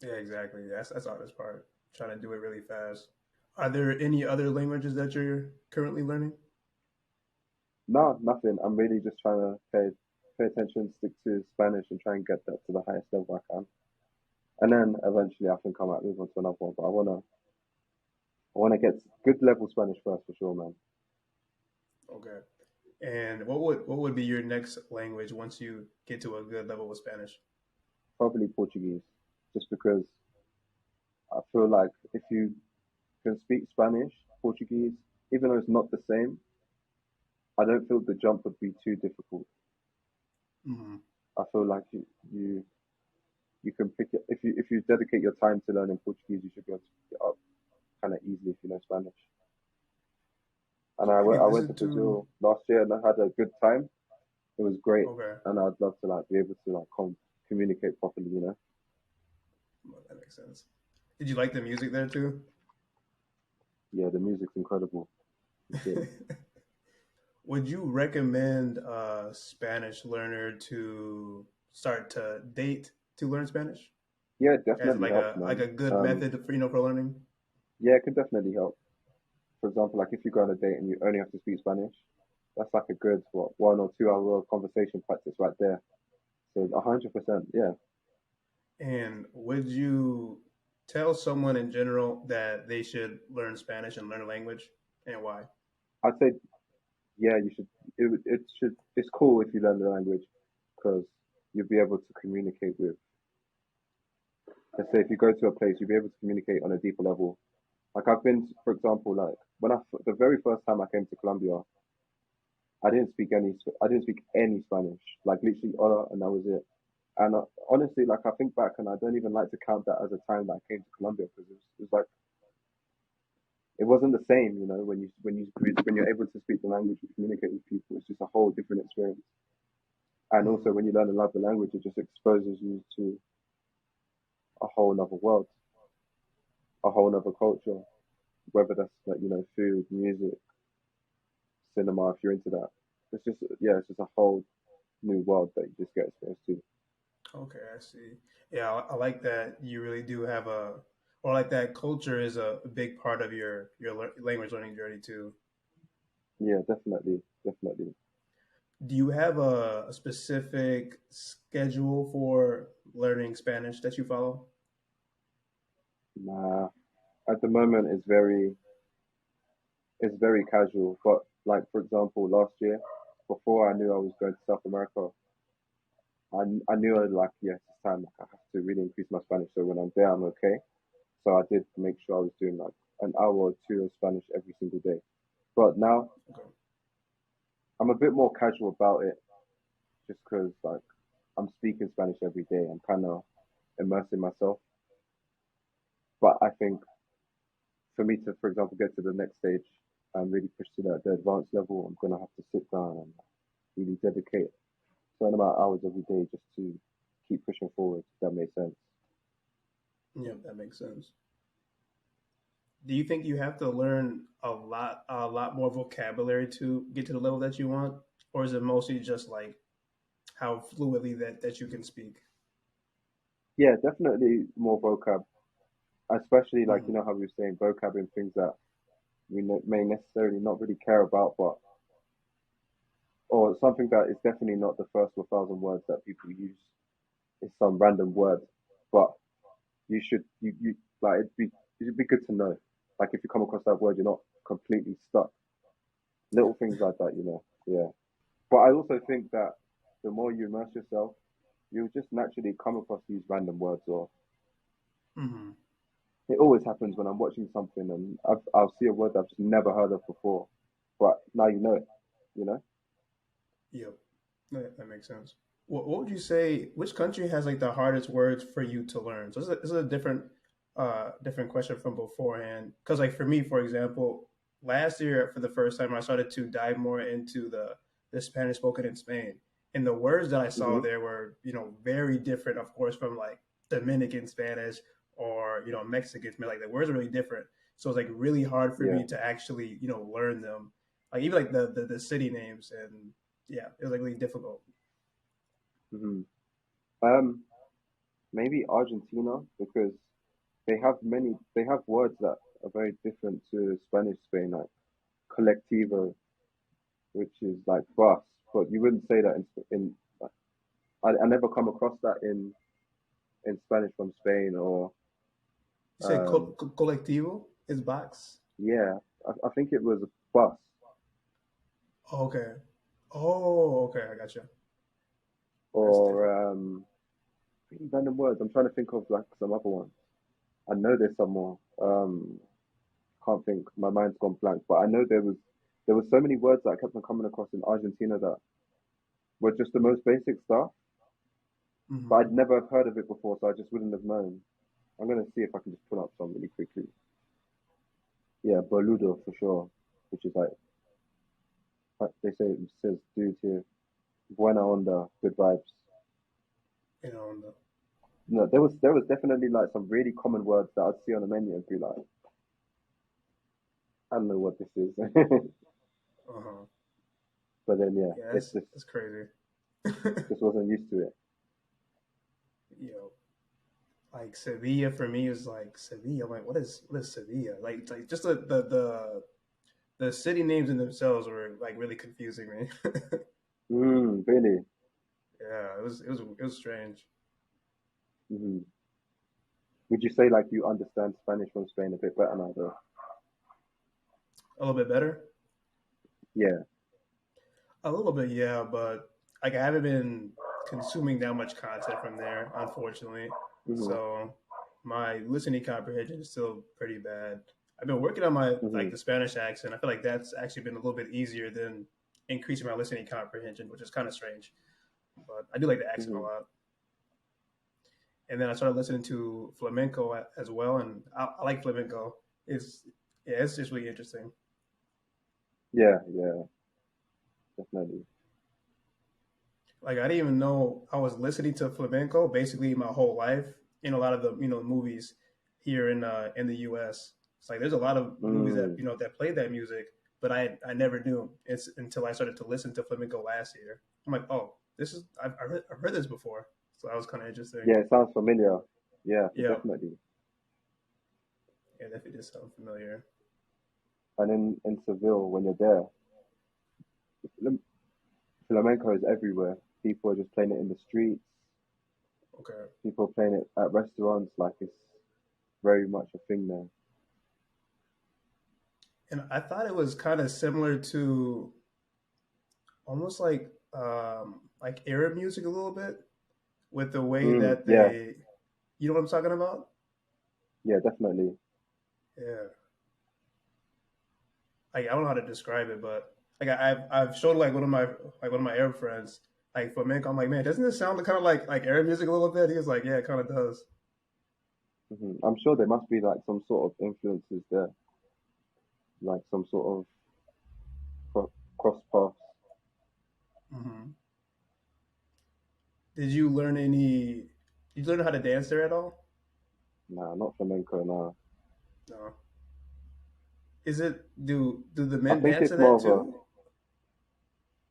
Yeah, exactly. That's the hardest part. Trying to do it really fast. Are there any other languages that you're currently learning? No, nothing. I'm really just trying to pay attention, stick to Spanish, and try and get that to the highest level I can. And then eventually, I think I might move on to another one. But I wanna get good level Spanish first for sure, man. Okay. And what would be your next language once you get to a good level with Spanish? Probably Portuguese, just because I feel like if you can speak Spanish, Portuguese, even though it's not the same, I don't feel the jump would be too difficult. Hmm. I feel like you you can pick it if you dedicate your time to learning Portuguese, you should be able to pick it up kind of easily if you know Spanish. And Have you I went to listened to? Brazil last year and I had a good time. It was great, Okay, and I'd love to like be able to like communicate properly. You know? well, that makes sense. Did you like the music there too? Yeah, the music's incredible. It's it. Would you recommend a Spanish learner to start to date to learn Spanish Yeah, it as definitely helps, like man. a good method for for learning? Yeah, it can definitely help. For example, like if you go on a date and you only have to speak Spanish, that's like a good what 1 or 2 hour conversation practice right there. So 100%, yeah. And would you tell someone in general that they should learn Spanish and learn a language, and why? I'd say yeah, you should. It should. It's cool if you learn the language because you'll be able to communicate with. Let's say if you go to a place, you'll be able to communicate on a deeper level. Like I've been, for example, like the very first time I came to Colombia, I didn't speak any Spanish. Like literally hola, and that was it. And honestly, like I think back, and I don't even like to count that as a time that I came to Colombia because it was like it wasn't the same, you know, when you're able to speak the language and communicate with people, it's just a whole different experience. And also, Mm-hmm. when you learn another language, it just exposes you to a whole other world, a whole other culture. Whether that's like food, music, cinema, if you're into that, it's just yeah, it's just a whole new world that you just get exposed to. Okay, I see. Yeah, I like that you really do have or like that culture is a big part of your language learning journey too. Yeah, definitely, definitely. Do you have a specific schedule for learning Spanish that you follow? Nah, at the moment it's very casual. But like for example, last year, before I knew I was going to South America, I knew I was like, yes, it's time. Like, I have to really increase my Spanish. So when I'm there, I'm okay. So I did make sure I was doing like an hour or two of Spanish every single day. But now Okay. I'm a bit more casual about it, just because like I'm speaking Spanish every day. I'm kind of immersing myself. But I think for me to, for example, get to the next stage and really push to the advanced level, I'm gonna have to sit down and really dedicate a certain amount of hours every day just to keep pushing forward. If that makes sense. Yeah, that makes sense. Do you think you have to learn a lot more vocabulary to get to the level that you want, or is it mostly just like how fluidly that you can speak? Yeah, definitely more vocab, especially like Hmm. how we were saying vocab in things that we may necessarily not really care about, but or something that is definitely not the first 1,000 words that people use. It's some random word, but you like it'd be good to know. Like if you come across that word, you're not completely stuck. Yeah. Little things like that, you know. Yeah. But I also think that the more you immerse yourself, you'll just naturally come across these random words. Or Hmm. it always happens when I'm watching something and I'll see a word that I've just never heard of before, but now you know it. You know. Yep. That makes sense. What would you say? Which country has like the hardest words for you to learn? So this is a different question from beforehand. Because like for me, for example, last year for the first time I started to dive more into the Spanish spoken in Spain, and the words that I saw Hmm. there were very different, of course, from like Dominican Spanish or Mexican Spanish. Like the words are really different, so it's like really hard for Yeah. me to actually learn them. Like even like the city names, and yeah, it was like really difficult. Hmm. Um, Maybe Argentina because they have words that are very different to Spanish Spain, like colectivo, which is like bus, but you wouldn't say that in I never come across that in Spanish from Spain or You said um colectivo is box. yeah, I think it was bus Oh, okay. Oh, okay. I got you. That's different. or really random words. I'm trying to think of like some other ones. I know there's some more. Can't think. My mind's gone blank. But I know there was so many words that I kept on coming across in Argentina that were just the most basic stuff, but Hmm. I'd never have heard of it before, so I just wouldn't have known. I'm gonna see if I can just pull up some really quickly. Yeah, boludo for sure, which is like they say it says dude here. Buena onda, good vibes. The, No, there was definitely like some really common words that I'd see on the menu and be like, I don't know what this is. uh-huh. But then yeah, Yeah, it's that's crazy. just wasn't used to it. you know, like Sevilla for me is like Sevilla. I'm like, what is Sevilla? Like just the city names in themselves were like really confusing me. Really. Yeah, it was strange. Hmm. Would you say like you understand Spanish from Spain a bit better now though? A little bit better. Yeah. A little bit, yeah, but like I haven't been consuming that much content from there, unfortunately. Hmm. So my listening comprehension is still pretty bad. I've been working on my Hmm. like the Spanish accent. I feel like that's actually been a little bit easier than increasing my listening comprehension, which is kind of strange. But I do like the accent a Hmm. lot. And then I started listening to flamenco as well, and I like flamenco. It's yeah, it's just really interesting. Yeah, yeah, definitely. Like I didn't even know I was listening to flamenco basically my whole life in a lot of the movies here in the U.S. It's like there's a lot of movies that Mm. that play that music, but I never knew it's until I started to listen to flamenco last year. I'm like, oh, this is I've heard this before, so that was kind of interesting. Yeah, it sounds familiar. Yeah, Yeah, definitely. yeah, that did sound familiar. And in Seville, when you're there, flamenco is everywhere. People are just playing it in the streets. Okay, People are playing it at restaurants. Like it's very much a thing there. and I thought it was kind of similar to almost like Arab music a little bit with the way that Yeah, they, you know what I'm talking about? yeah, definitely. Yeah, like I don't know how to describe it, but like I've showed like one of my Arab friends like flamenco. I'm like, man, doesn't this sound kind of like Arab music a little bit? He was like, yeah, it kind of does. I'm sure there must be like some sort of influences there, like some sort of cross paths. Hmm. Did you learn any? Did you learn how to dance there at all? Nah, not flamenco. Nah, No. Is it do the I men think dance to it's that more of a. too?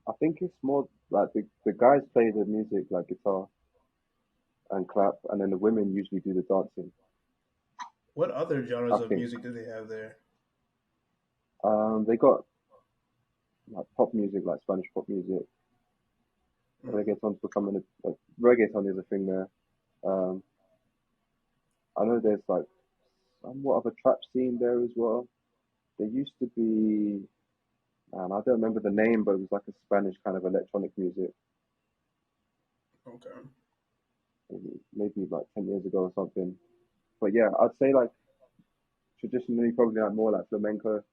I think it's more like the guys play the music like guitar and clap, and then the women usually do the dancing. What other I genres of think. music do they have there? They got like pop music, like Spanish pop music. Mm. Reggaeton's becoming reggaeton is a thing there. Um, I know there's like somewhat of a trap scene there as well. There used to be, and I don't remember the name, but it was like a Spanish kind of electronic music, Okay. maybe like 10 years ago or something. But yeah, I'd say like traditionally probably like more like flamenco.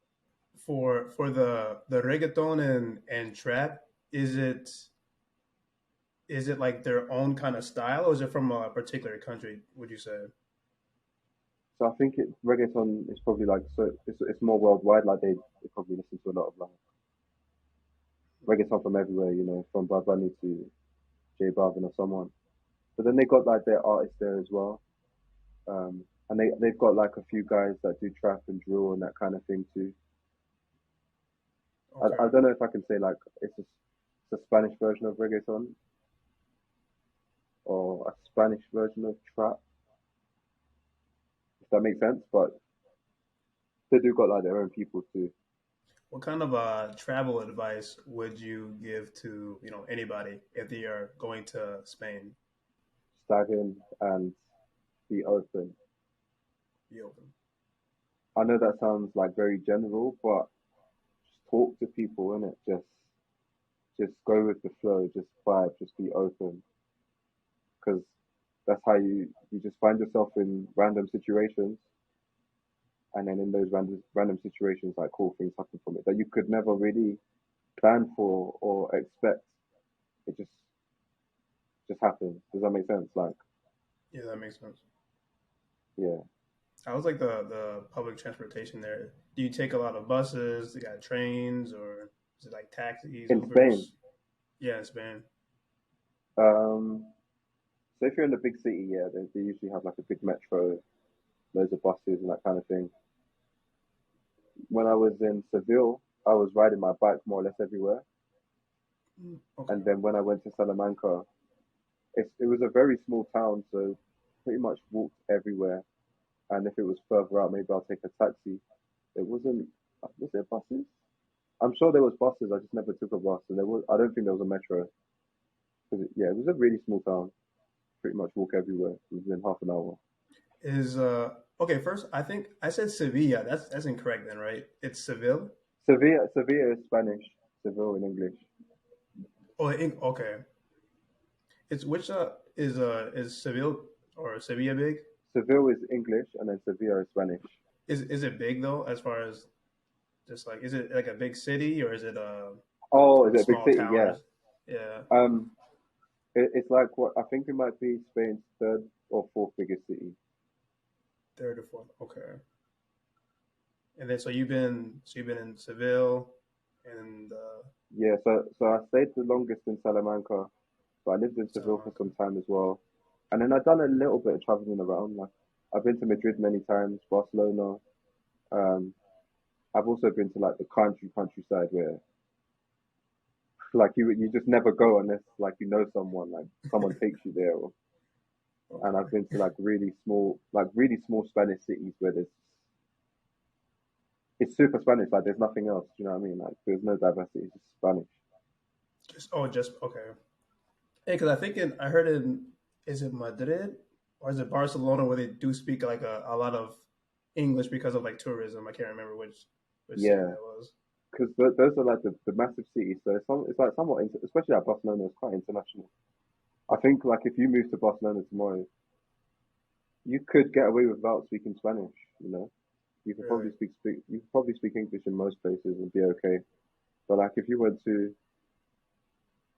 For the reggaeton and trap, is it is it like their own kind of style, or is it from a particular country? Would you say? So I think reggaeton is probably like so it's more worldwide. Like they probably listen to a lot of like reggaeton from everywhere. You know, from Bad Bunny to J Balvin or someone. But then they got like their artists there as well. And they've got like a few guys that do trap and drill and that kind of thing too. I Okay. don't know if I can say like it's a Spanish version of reggaeton or a Spanish version of trap, if that makes sense. But they do got like their own people too. What kind of travel advice would you give to anybody if they are going to Spain? Stag in and be open. Be open. I know that sounds like very general, but just talk to people, innit? Just go with the flow, just vibe, just be open, because that's how you just find yourself in random situations, and then in those random situations, like cool things happen from it that you could never really plan for or expect. It just happens. Does that make sense? Like, Yeah, that makes sense. yeah. How was like the public transportation there? Do you take a lot of buses? You got trains, or is it like taxis, In Spain, Ubers? Yeah, in Spain. um, so if you're in the big city, yeah, they usually have like a big metro, loads of buses and that kind of thing. When I was in Seville, I was riding my bike more or less everywhere. Okay. And then when I went to Salamanca, it was a very small town, so pretty much walked everywhere. And if it was further out, maybe I'll take a taxi. It wasn't, was there buses? I'm sure there was buses. I just never took a bus, and I don't think there was a metro. 'Cause it was a really small town. Pretty much walk everywhere within half an hour. Is okay. First, I think I said Sevilla. That's incorrect then, right? It's Seville. Sevilla is Spanish. Seville in English. Oh, okay. It's which is Seville or Sevilla big? Seville is English, and then Sevilla is Spanish. Is it big though? As far as just like, is it like a big city or is it Oh, is a it a big small city? town? Yeah. Or yeah, Um, it's like what I think it might be Spain's third or fourth biggest city. third or fourth. Okay. And then so you've been in Seville and Yeah, so I stayed the longest in Salamanca, but I lived in Seville for Salamanca. some time as well. And then I've done a little bit of traveling around. Like I've been to Madrid many times, Barcelona. Um, I've also been to like the countryside where like you just never go unless like you know someone, like someone takes you there. And I've Okay. been to like really small Spanish cities where it's super Spanish. Like there's nothing else. Do you know what I mean? Like there's no diversity. It's just Spanish. Just okay. Hey, because I heard in, is it Madrid or is it Barcelona where they do speak like a lot of English because of like tourism. I can't remember which city Yeah, that was. because those are like the massive cities. So it's like somewhat, especially at Barcelona, it's quite international. I think like if you move to Barcelona tomorrow, you could get away without speaking Spanish. You know, Really? you could probably speak English in most places and be okay. But like if you went to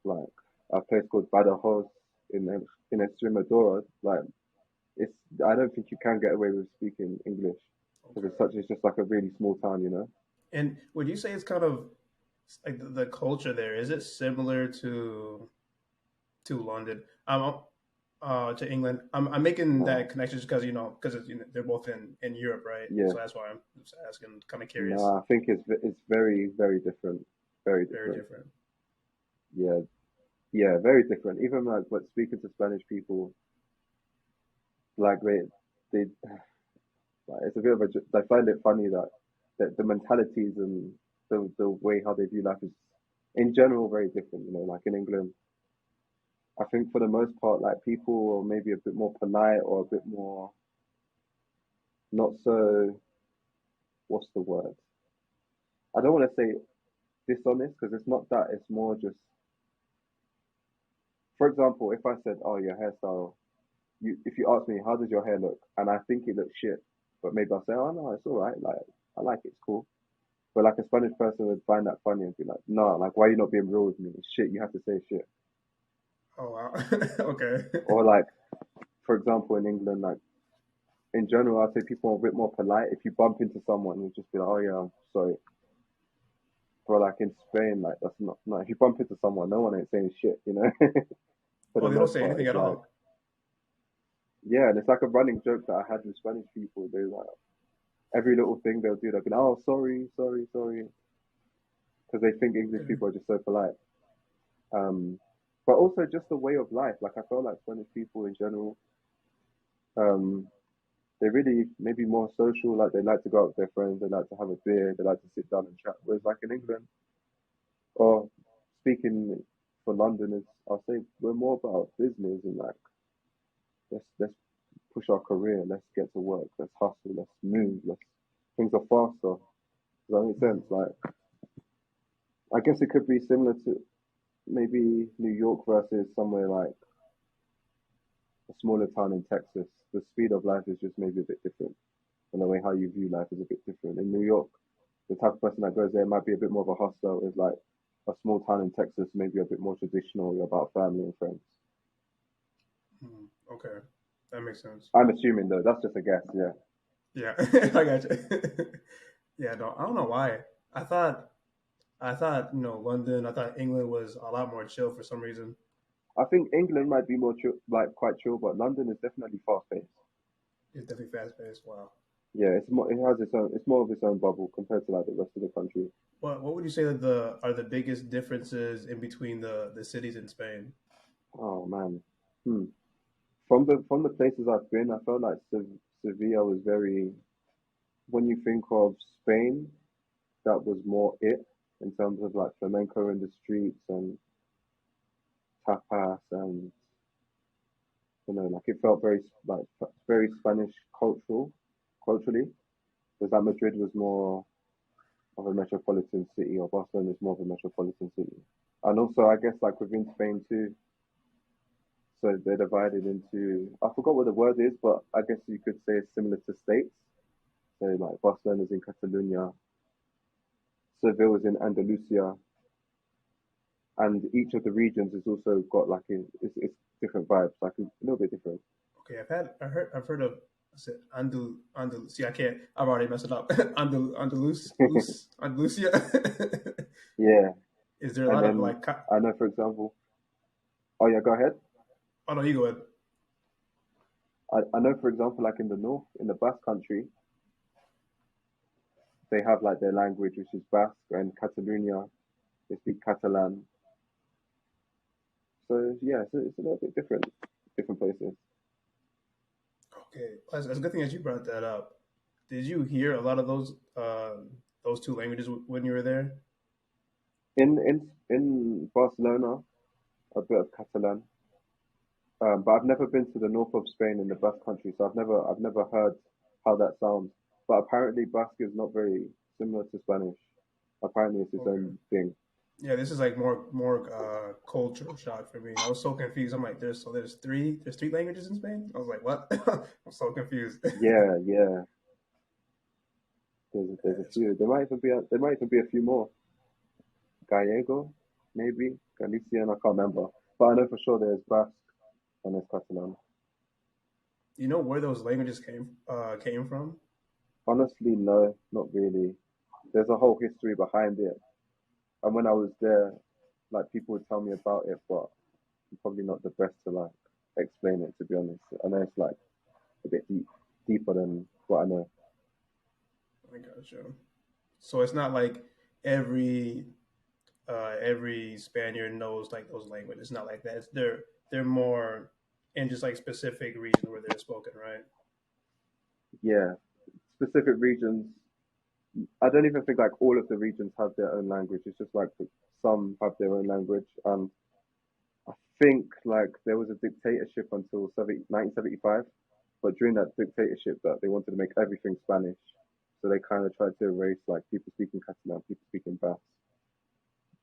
like a place called Badajoz in Extremadura, like it's I don't think you can get away with speaking English because Okay. it's just like a really small town. You know. And would you say it's kind of like the culture there? Is it similar to London? To England. I'm making No, that connection because because they're both in Europe, right? yeah, So that's why I'm just asking. Kind of curious. no. I think it's very different, very Very different. different. Yeah, yeah, very different. Even like, but speaking to Spanish people, like they like, it's a bit of a. I find it funny that the mentalities and the way how they view life is, in general, very different. You know, like in England, I think for the most part, like people are maybe a bit more polite or a bit more not so. What's the word? I don't want to say dishonest because it's not that. It's more just, for example, if I said, "Oh, your hairstyle," if you ask me, "How does your hair look?" and I think it looks shit, but maybe I'll say, "Oh no, it's all right. Like I like it. It's cool." But like a Spanish person would find that funny and be like, "No, like why are you not being real with me? It's shit. You have to say shit." Oh wow. Okay. Or like, for example, in England, like in general, I'd say people are a bit more polite. If you bump into someone, you just be like, "Oh yeah, I'm sorry." But like in Spain, like that's not. No, if you bump into someone, no one ain't saying shit. For Oh, the they don't most say part, anything it's at like all. yeah, and it's like a running joke that I had with Spanish people. They like every little thing they'll do, they'll be like, "Oh, sorry, sorry, sorry," because they think English Okay. people are just so polite. Um, but also just the way of life. Like I feel like Spanish people in general, um, they really maybe more social. Like they like to go out with their friends, they like to have a beer, they like to sit down and chat. Whereas like in England, or speaking for Londoners, I'll say we're more about business and like let's push our career, let's get to work, let's hustle, let's move, let's things are faster. Does that make sense? Mhm. Like I guess it could be similar to maybe New York versus somewhere like a smaller town in Texas. The speed of life is just maybe a bit different, and the way how you view life is a bit different. In New York, the type of person that goes there might be a bit more of a hustler. Is like a small town in Texas, maybe a bit more traditional. You're about family and friends. Mhm. Okay, that makes sense. I'm assuming though. That's just a guess. Yeah. Yeah, I got you. Yeah, no, I don't know why. I thought London. I thought England was a lot more chill for some reason. I think England might be more chill, like quite chill, but London is definitely fast paced. It's definitely fast paced. Wow. Yeah, it's more. It has its own. It's more of its own bubble compared to like the rest of the country. What would you say that the are the biggest differences in between the cities in Spain? Oh man. Hmm. From the places I've been, I felt like Sevilla was very. When you think of Spain, that was more it in terms of like flamenco in the streets and tapas and like it felt very like very Spanish culturally. Because like Madrid was more of a metropolitan city, or Barcelona is more of a metropolitan city. And also, I guess like within Spain too, so they're divided into I forgot what the word is, but I guess you could say it's similar to states. So like Barcelona's in Catalonia, Seville's in Andalusia, and each of the regions has also got like it's different vibes, like a little bit different. Okay, I've heard of. I said Andalus. See, I can't. I've already messed it up. Andalusia. Yeah, Is there a and lot of then like? I know, for example, oh yeah, go ahead. Oh no, you go ahead. I know, for example, like in the north, in the Basque country, they have like their language, which is Basque, and Catalonia, they speak Catalan. So yeah, it's a little bit different places. Okay, that's a good thing that you brought that up. Did you hear a lot of those two languages when you were there? In Barcelona, a bit of Catalan, but I've never been to the north of Spain in the Basque country, so I've never heard how that sounds. But apparently, Basque is not very similar to Spanish. Apparently, it's its Okay. own thing. Yeah, this is like more cultural shock for me. I was so confused. I'm like, there's three languages in Spain. I was like, what? I'm so confused. Yeah, yeah. There's a It's few. There might even be a few more. Gallego, maybe Galician. I can't remember, but I know for sure there's Basque and there's Catalan. You know where those languages came from? Honestly, no, not really. There's a whole history behind it, and when I was there, like people would tell me about it, but I'm probably not the best to like explain it. To be honest, I know it's like a bit deeper than what I know. I gotcha. So it's not like every every Spaniard knows like those languages. It's not like that. They're more in just like specific regions where they're spoken, right? Yeah, specific regions. I don't even think like all of the regions have their own language. It's just like some have their own language. I think like there was a dictatorship until 1975, but during that dictatorship, that they wanted to make everything Spanish, so they kind of tried to erase like people speaking Catalan, people speaking Basque,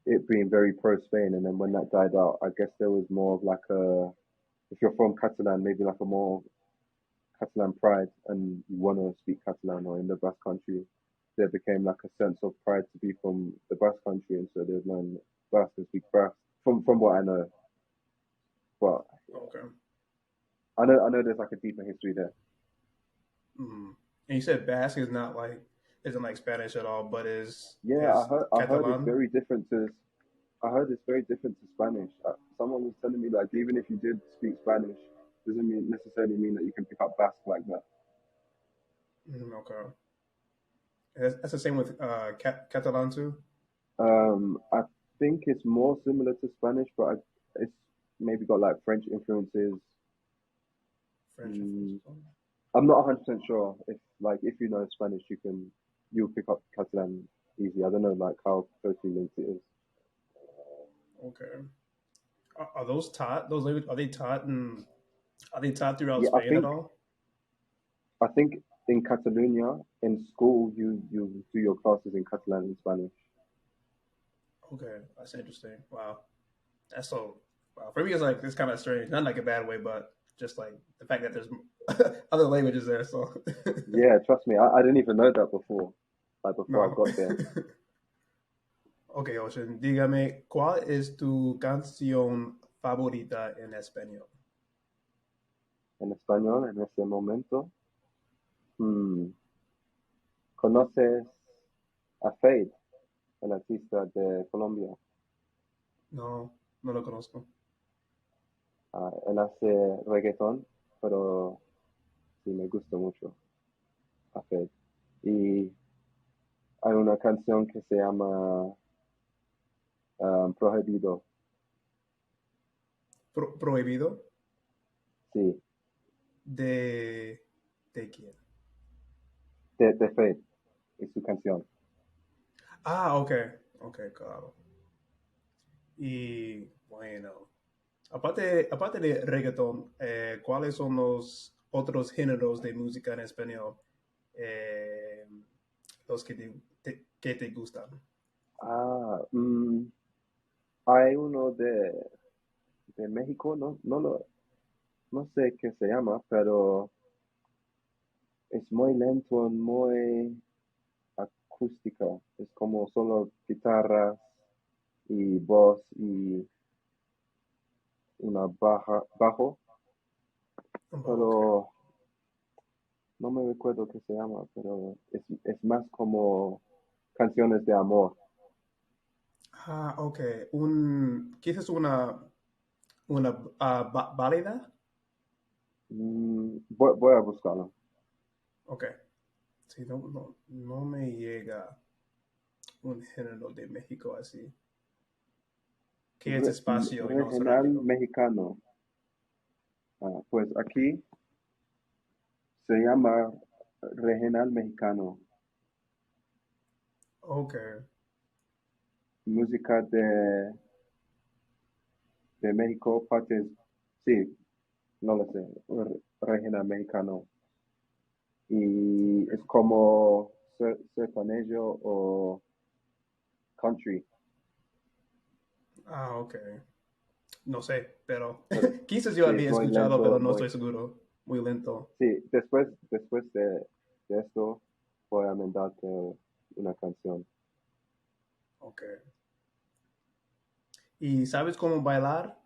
it being very pro Spain. And then when that died out, I guess there was more of like a if you're from Catalan, maybe like a more Catalan pride, and you want to speak Catalan or in the Basque country, there became like a sense of pride to be from the Basque country, and so they'd learn Basque and speak Basque. From what I know, but Okay. I know there's like a deeper history there. Mm. And you said Basque is not like isn't like Spanish at all, but Yeah, is I heard it's Catalan. very different to. I heard it's very different to Spanish. Someone was telling me like even if you did speak Spanish, doesn't mean necessarily mean that you can pick up Basque like that. Mm, okay, that's the same with Catalan too. I think it's more similar to Spanish, but it's maybe got like French influences. French influence. Mm, I'm not 100% sure if like if you know Spanish, you'll pick up Catalan easy. I don't know like how closely linked it is. Okay, are those taught? Those languages are they taught and are they taught throughout Yeah, Spain at all? I think in Catalonia in school you do your classes in Catalan and Spanish. Okay, that's interesting. Wow, that's so. Wow, for me, it's like it's kind of strange, not like a bad way, but just like the fact that there's other languages there. So, Yeah, trust me, I didn't even know that before, like before I no. got there. Ok, Ocean, dígame, ¿cuál es tu canción favorita en español? En español, en ese momento, hmm, ¿conoces a Fade, el artista de Colombia? No, no lo conozco. Él hace reggaetón, pero sí me gusta mucho a Fade. Y hay una canción que se llama Prohibido, Prohibido sí, de... ¿De quién? de Fade, es su canción. Ah, ok, ok, claro. Y bueno, aparte de reggaetón, ¿cuáles son los otros géneros de música en español eh, los que que te gustan? Ah, hay uno de México, no sé qué se llama, pero es muy lento, muy acústica. Es como solo guitarras y voz y una bajo, Ok. pero no me recuerdo qué se llama, pero es más como canciones de amor. Ah, ok. Quizás una válida. Voy a buscarlo. Ok. Sí, no me llega un género de México así. ¿Qué es espacio y no es Regional rápido? mexicano. Pues aquí se llama regional mexicano. Ok. Música de México, partes, sí, no lo sé, regional mexicano. Y es como sertanejo o country. Ah, ok. No sé, pero Pero quizás yo sí, es había muy escuchado, lento, pero no muy. estoy seguro. Muy lento. Sí, después de esto voy a mandarte una canción. Ok. ¿Y sabes cómo bailar?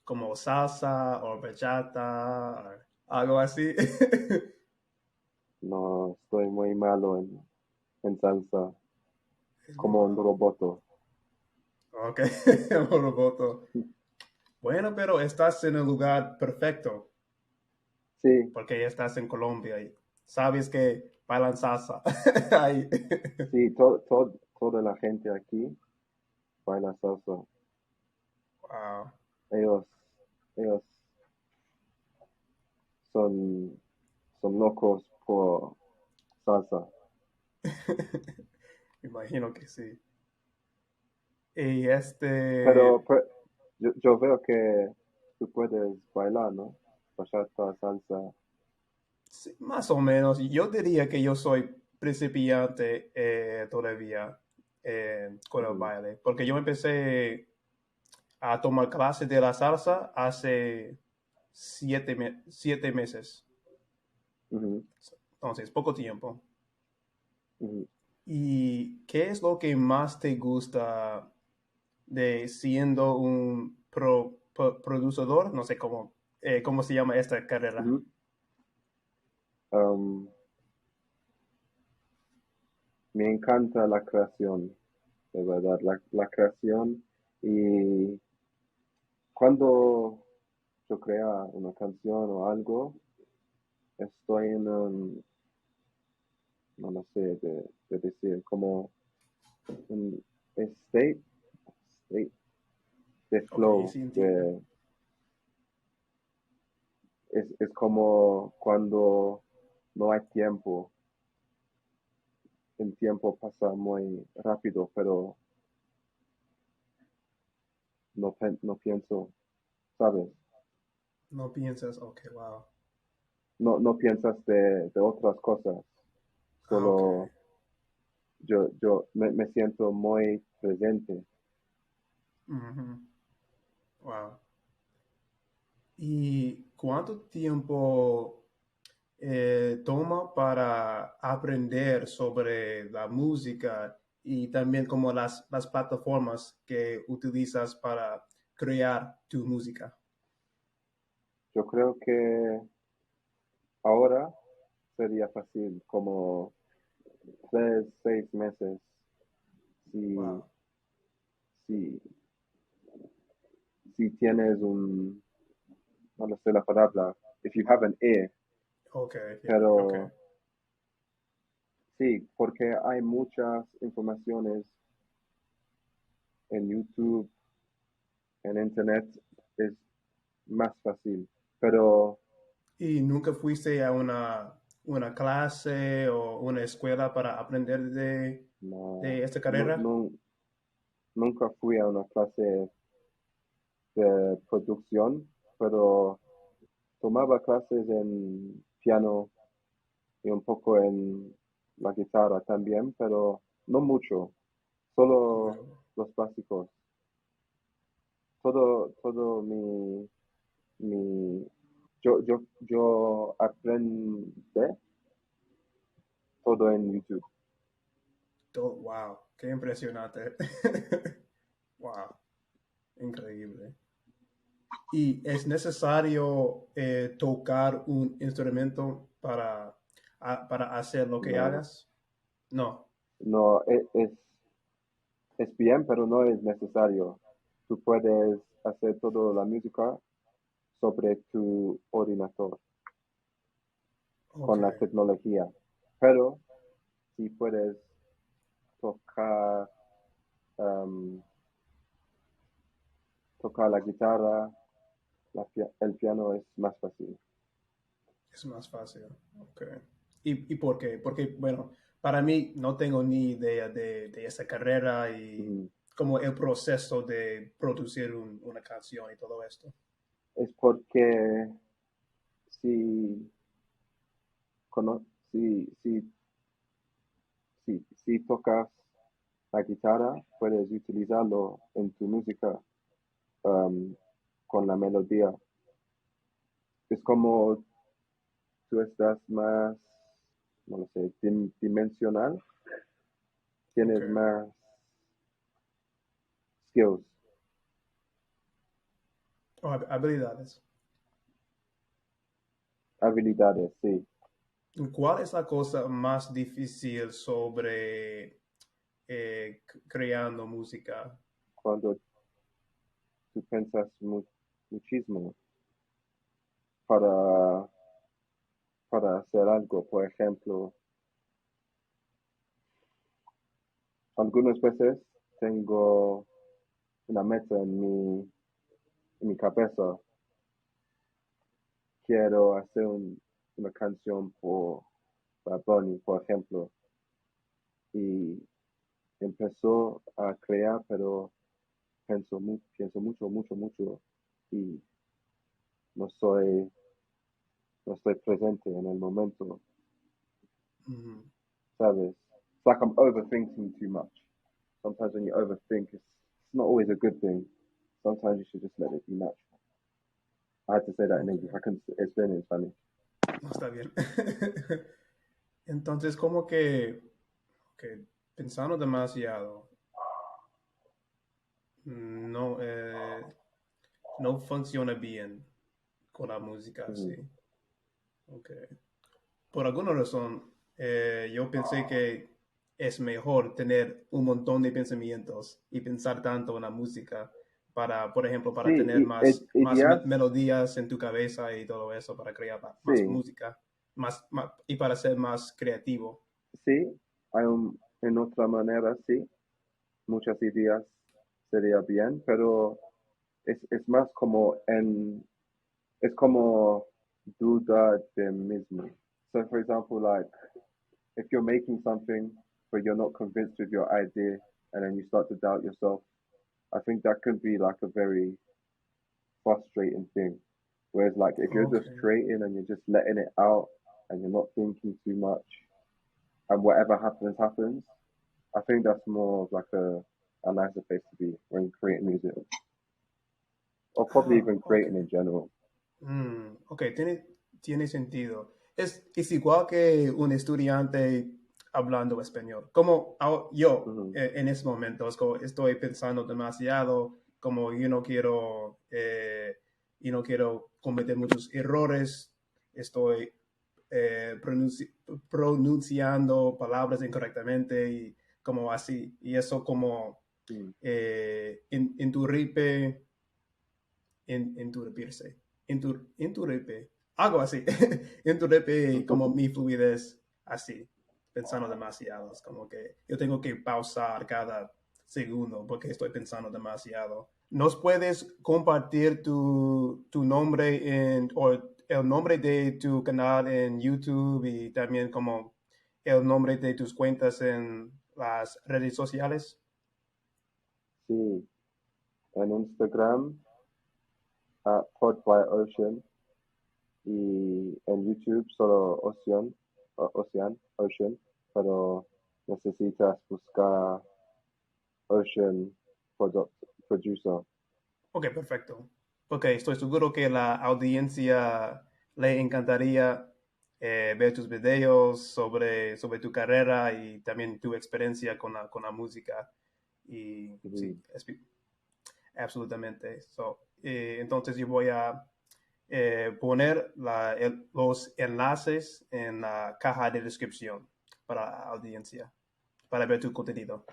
Como salsa o bachata o algo así. No, estoy muy malo en salsa, Es como un wow. roboto. Ok, roboto. Bueno, pero estás en el lugar perfecto Sí, porque ya estás en Colombia y sabes que bailan salsa. Ahí. sí, toda la gente aquí baila salsa. Wow. Ellos, ellos son, son locos por salsa. Imagino que sí. Y este, Pero yo veo que tú puedes bailar, ¿no? Bachata, salsa. sí, más o menos, yo diría que yo soy principiante todavía con el Ujú, baile, porque yo empecé a tomar clases de la salsa hace 7 meses, ujú, entonces poco tiempo. ujú. ¿Y qué es lo que más te gusta de siendo un productor? No sé cómo se llama esta carrera. Ujú. me encanta la creación, de verdad, la creación. Y cuando yo crea una canción o algo, estoy en un, no lo sé de decir, como un state, state de Ok, flow, sí entiendo. de, es como cuando no hay tiempo, el tiempo pasa muy rápido, pero no pienso, ¿sabes? No piensas, ok, wow. No piensas de otras cosas, Ah, ok. solo me siento muy presente. Ujú. Wow. ¿Y cuánto tiempo toma para aprender sobre la música y también como las plataformas que utilizas para crear tu música? Yo creo que ahora sería fácil, como 6 meses, si, Wow. si, si tienes no lo sé la palabra, if you have an ear, Ok, yeah, ok. pero sí, porque hay muchas informaciones en YouTube, en Internet, es más fácil, pero ¿Y nunca fuiste a una clase o una escuela para aprender de no, esta carrera? nunca fui a una clase de producción, pero tomaba clases en piano y un poco en la guitarra también, pero no mucho, Ok, solo los básicos. Todo mi, yo aprendí todo en YouTube. wow, qué impresionante. Wow, increíble. ¿Y es necesario tocar un instrumento para hacer lo que No, hagas? No. no, es bien, pero no es necesario. Tú puedes hacer toda la música sobre tu ordenador Ok, con la tecnología, pero si puedes tocar, um, tocar la guitarra, el piano es más fácil. es más fácil. Ok. ¿Y por qué? Porque, bueno, para mí no tengo ni idea de esa carrera y Mm, como el proceso de producir una canción y todo esto. Es porque si, cono- si, si, si tocas la guitarra, puedes utilizarlo en tu música, um, con la melodía. Es como tú estás más, no lo sé, dimensional, Ok. tienes más skills, O habilidades. habilidades, sí. ¿Cuál es la cosa más difícil sobre creando música? Cuando tú piensas muchísimo para, para hacer algo, por ejemplo, algunas veces tengo una meta en mi cabeza. Quiero hacer una canción por Bad Bunny, por ejemplo, y empezó a crear, pero pienso mucho, y no soy, no estoy presente en el momento, Ujú. ¿sabes? It's like I'm overthinking too much. Sometimes when you overthink, it's not always a good thing. Sometimes you should just let it be natural. I had to say that in Ok, English. I couldn't explain it in Spanish. no está bien. Entonces, que pensando demasiado, no, no funciona bien con la música así. Mhm. Okay. Por alguna razón, yo pensé que es mejor tener un montón de pensamientos y pensar tanto en la música para, por ejemplo, para Sí, tener más ideas, melodías en tu cabeza y todo eso, para crear más sí, música y para ser más creativo. sí, en otra manera, sí, muchas ideas sería bien, pero es más como es como duda de mismo. So, for example, like if you're making something but you're not convinced with your idea and then you start to doubt yourself, I think that can be like a very frustrating thing. Whereas like if you're just Okay. creating and you're just letting it out and you're not thinking too much and whatever happens, happens, I think that's more of like a nicer place to be when creating music. Or probably Ah, even ok. creating in general. Ok, tiene sentido. Es igual que un estudiante hablando español. Como yo Mm-hmm. en ese momento estoy pensando demasiado, como yo no quiero cometer muchos errores, estoy pronunciando palabras incorrectamente y como así. Y eso como Mm. interrumpe enturpirse, enturpe, algo así, enturpe como mi fluidez así, pensando demasiado, es como que yo tengo que pausar cada segundo porque estoy pensando demasiado. ¿Nos puedes compartir tu nombre o el nombre de tu canal en YouTube y también como el nombre de tus cuentas en las redes sociales? Sí, en Instagram at Prodbyocean y en YouTube solo Ocean, pero necesitas buscar Ocean product, Producer. Ok, perfecto. Ok, estoy seguro que la audiencia le encantaría ver tus videos sobre tu carrera y también tu experiencia con la música. Y sí, Mhm. absolutamente. Entonces yo voy a poner los enlaces en la caja de descripción para la audiencia, para ver tu contenido.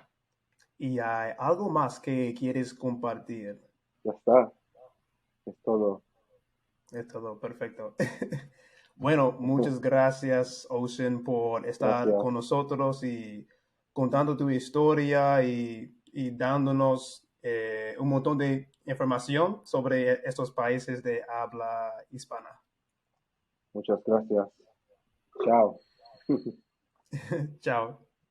¿Y hay algo más que quieres compartir? Ya está, es todo. Es todo perfecto. Bueno, muchas gracias, Ocean, por estar Gracias. con nosotros y contando tu historia y dándonos un montón de información sobre estos países de habla hispana. Muchas gracias. Chao. Chao.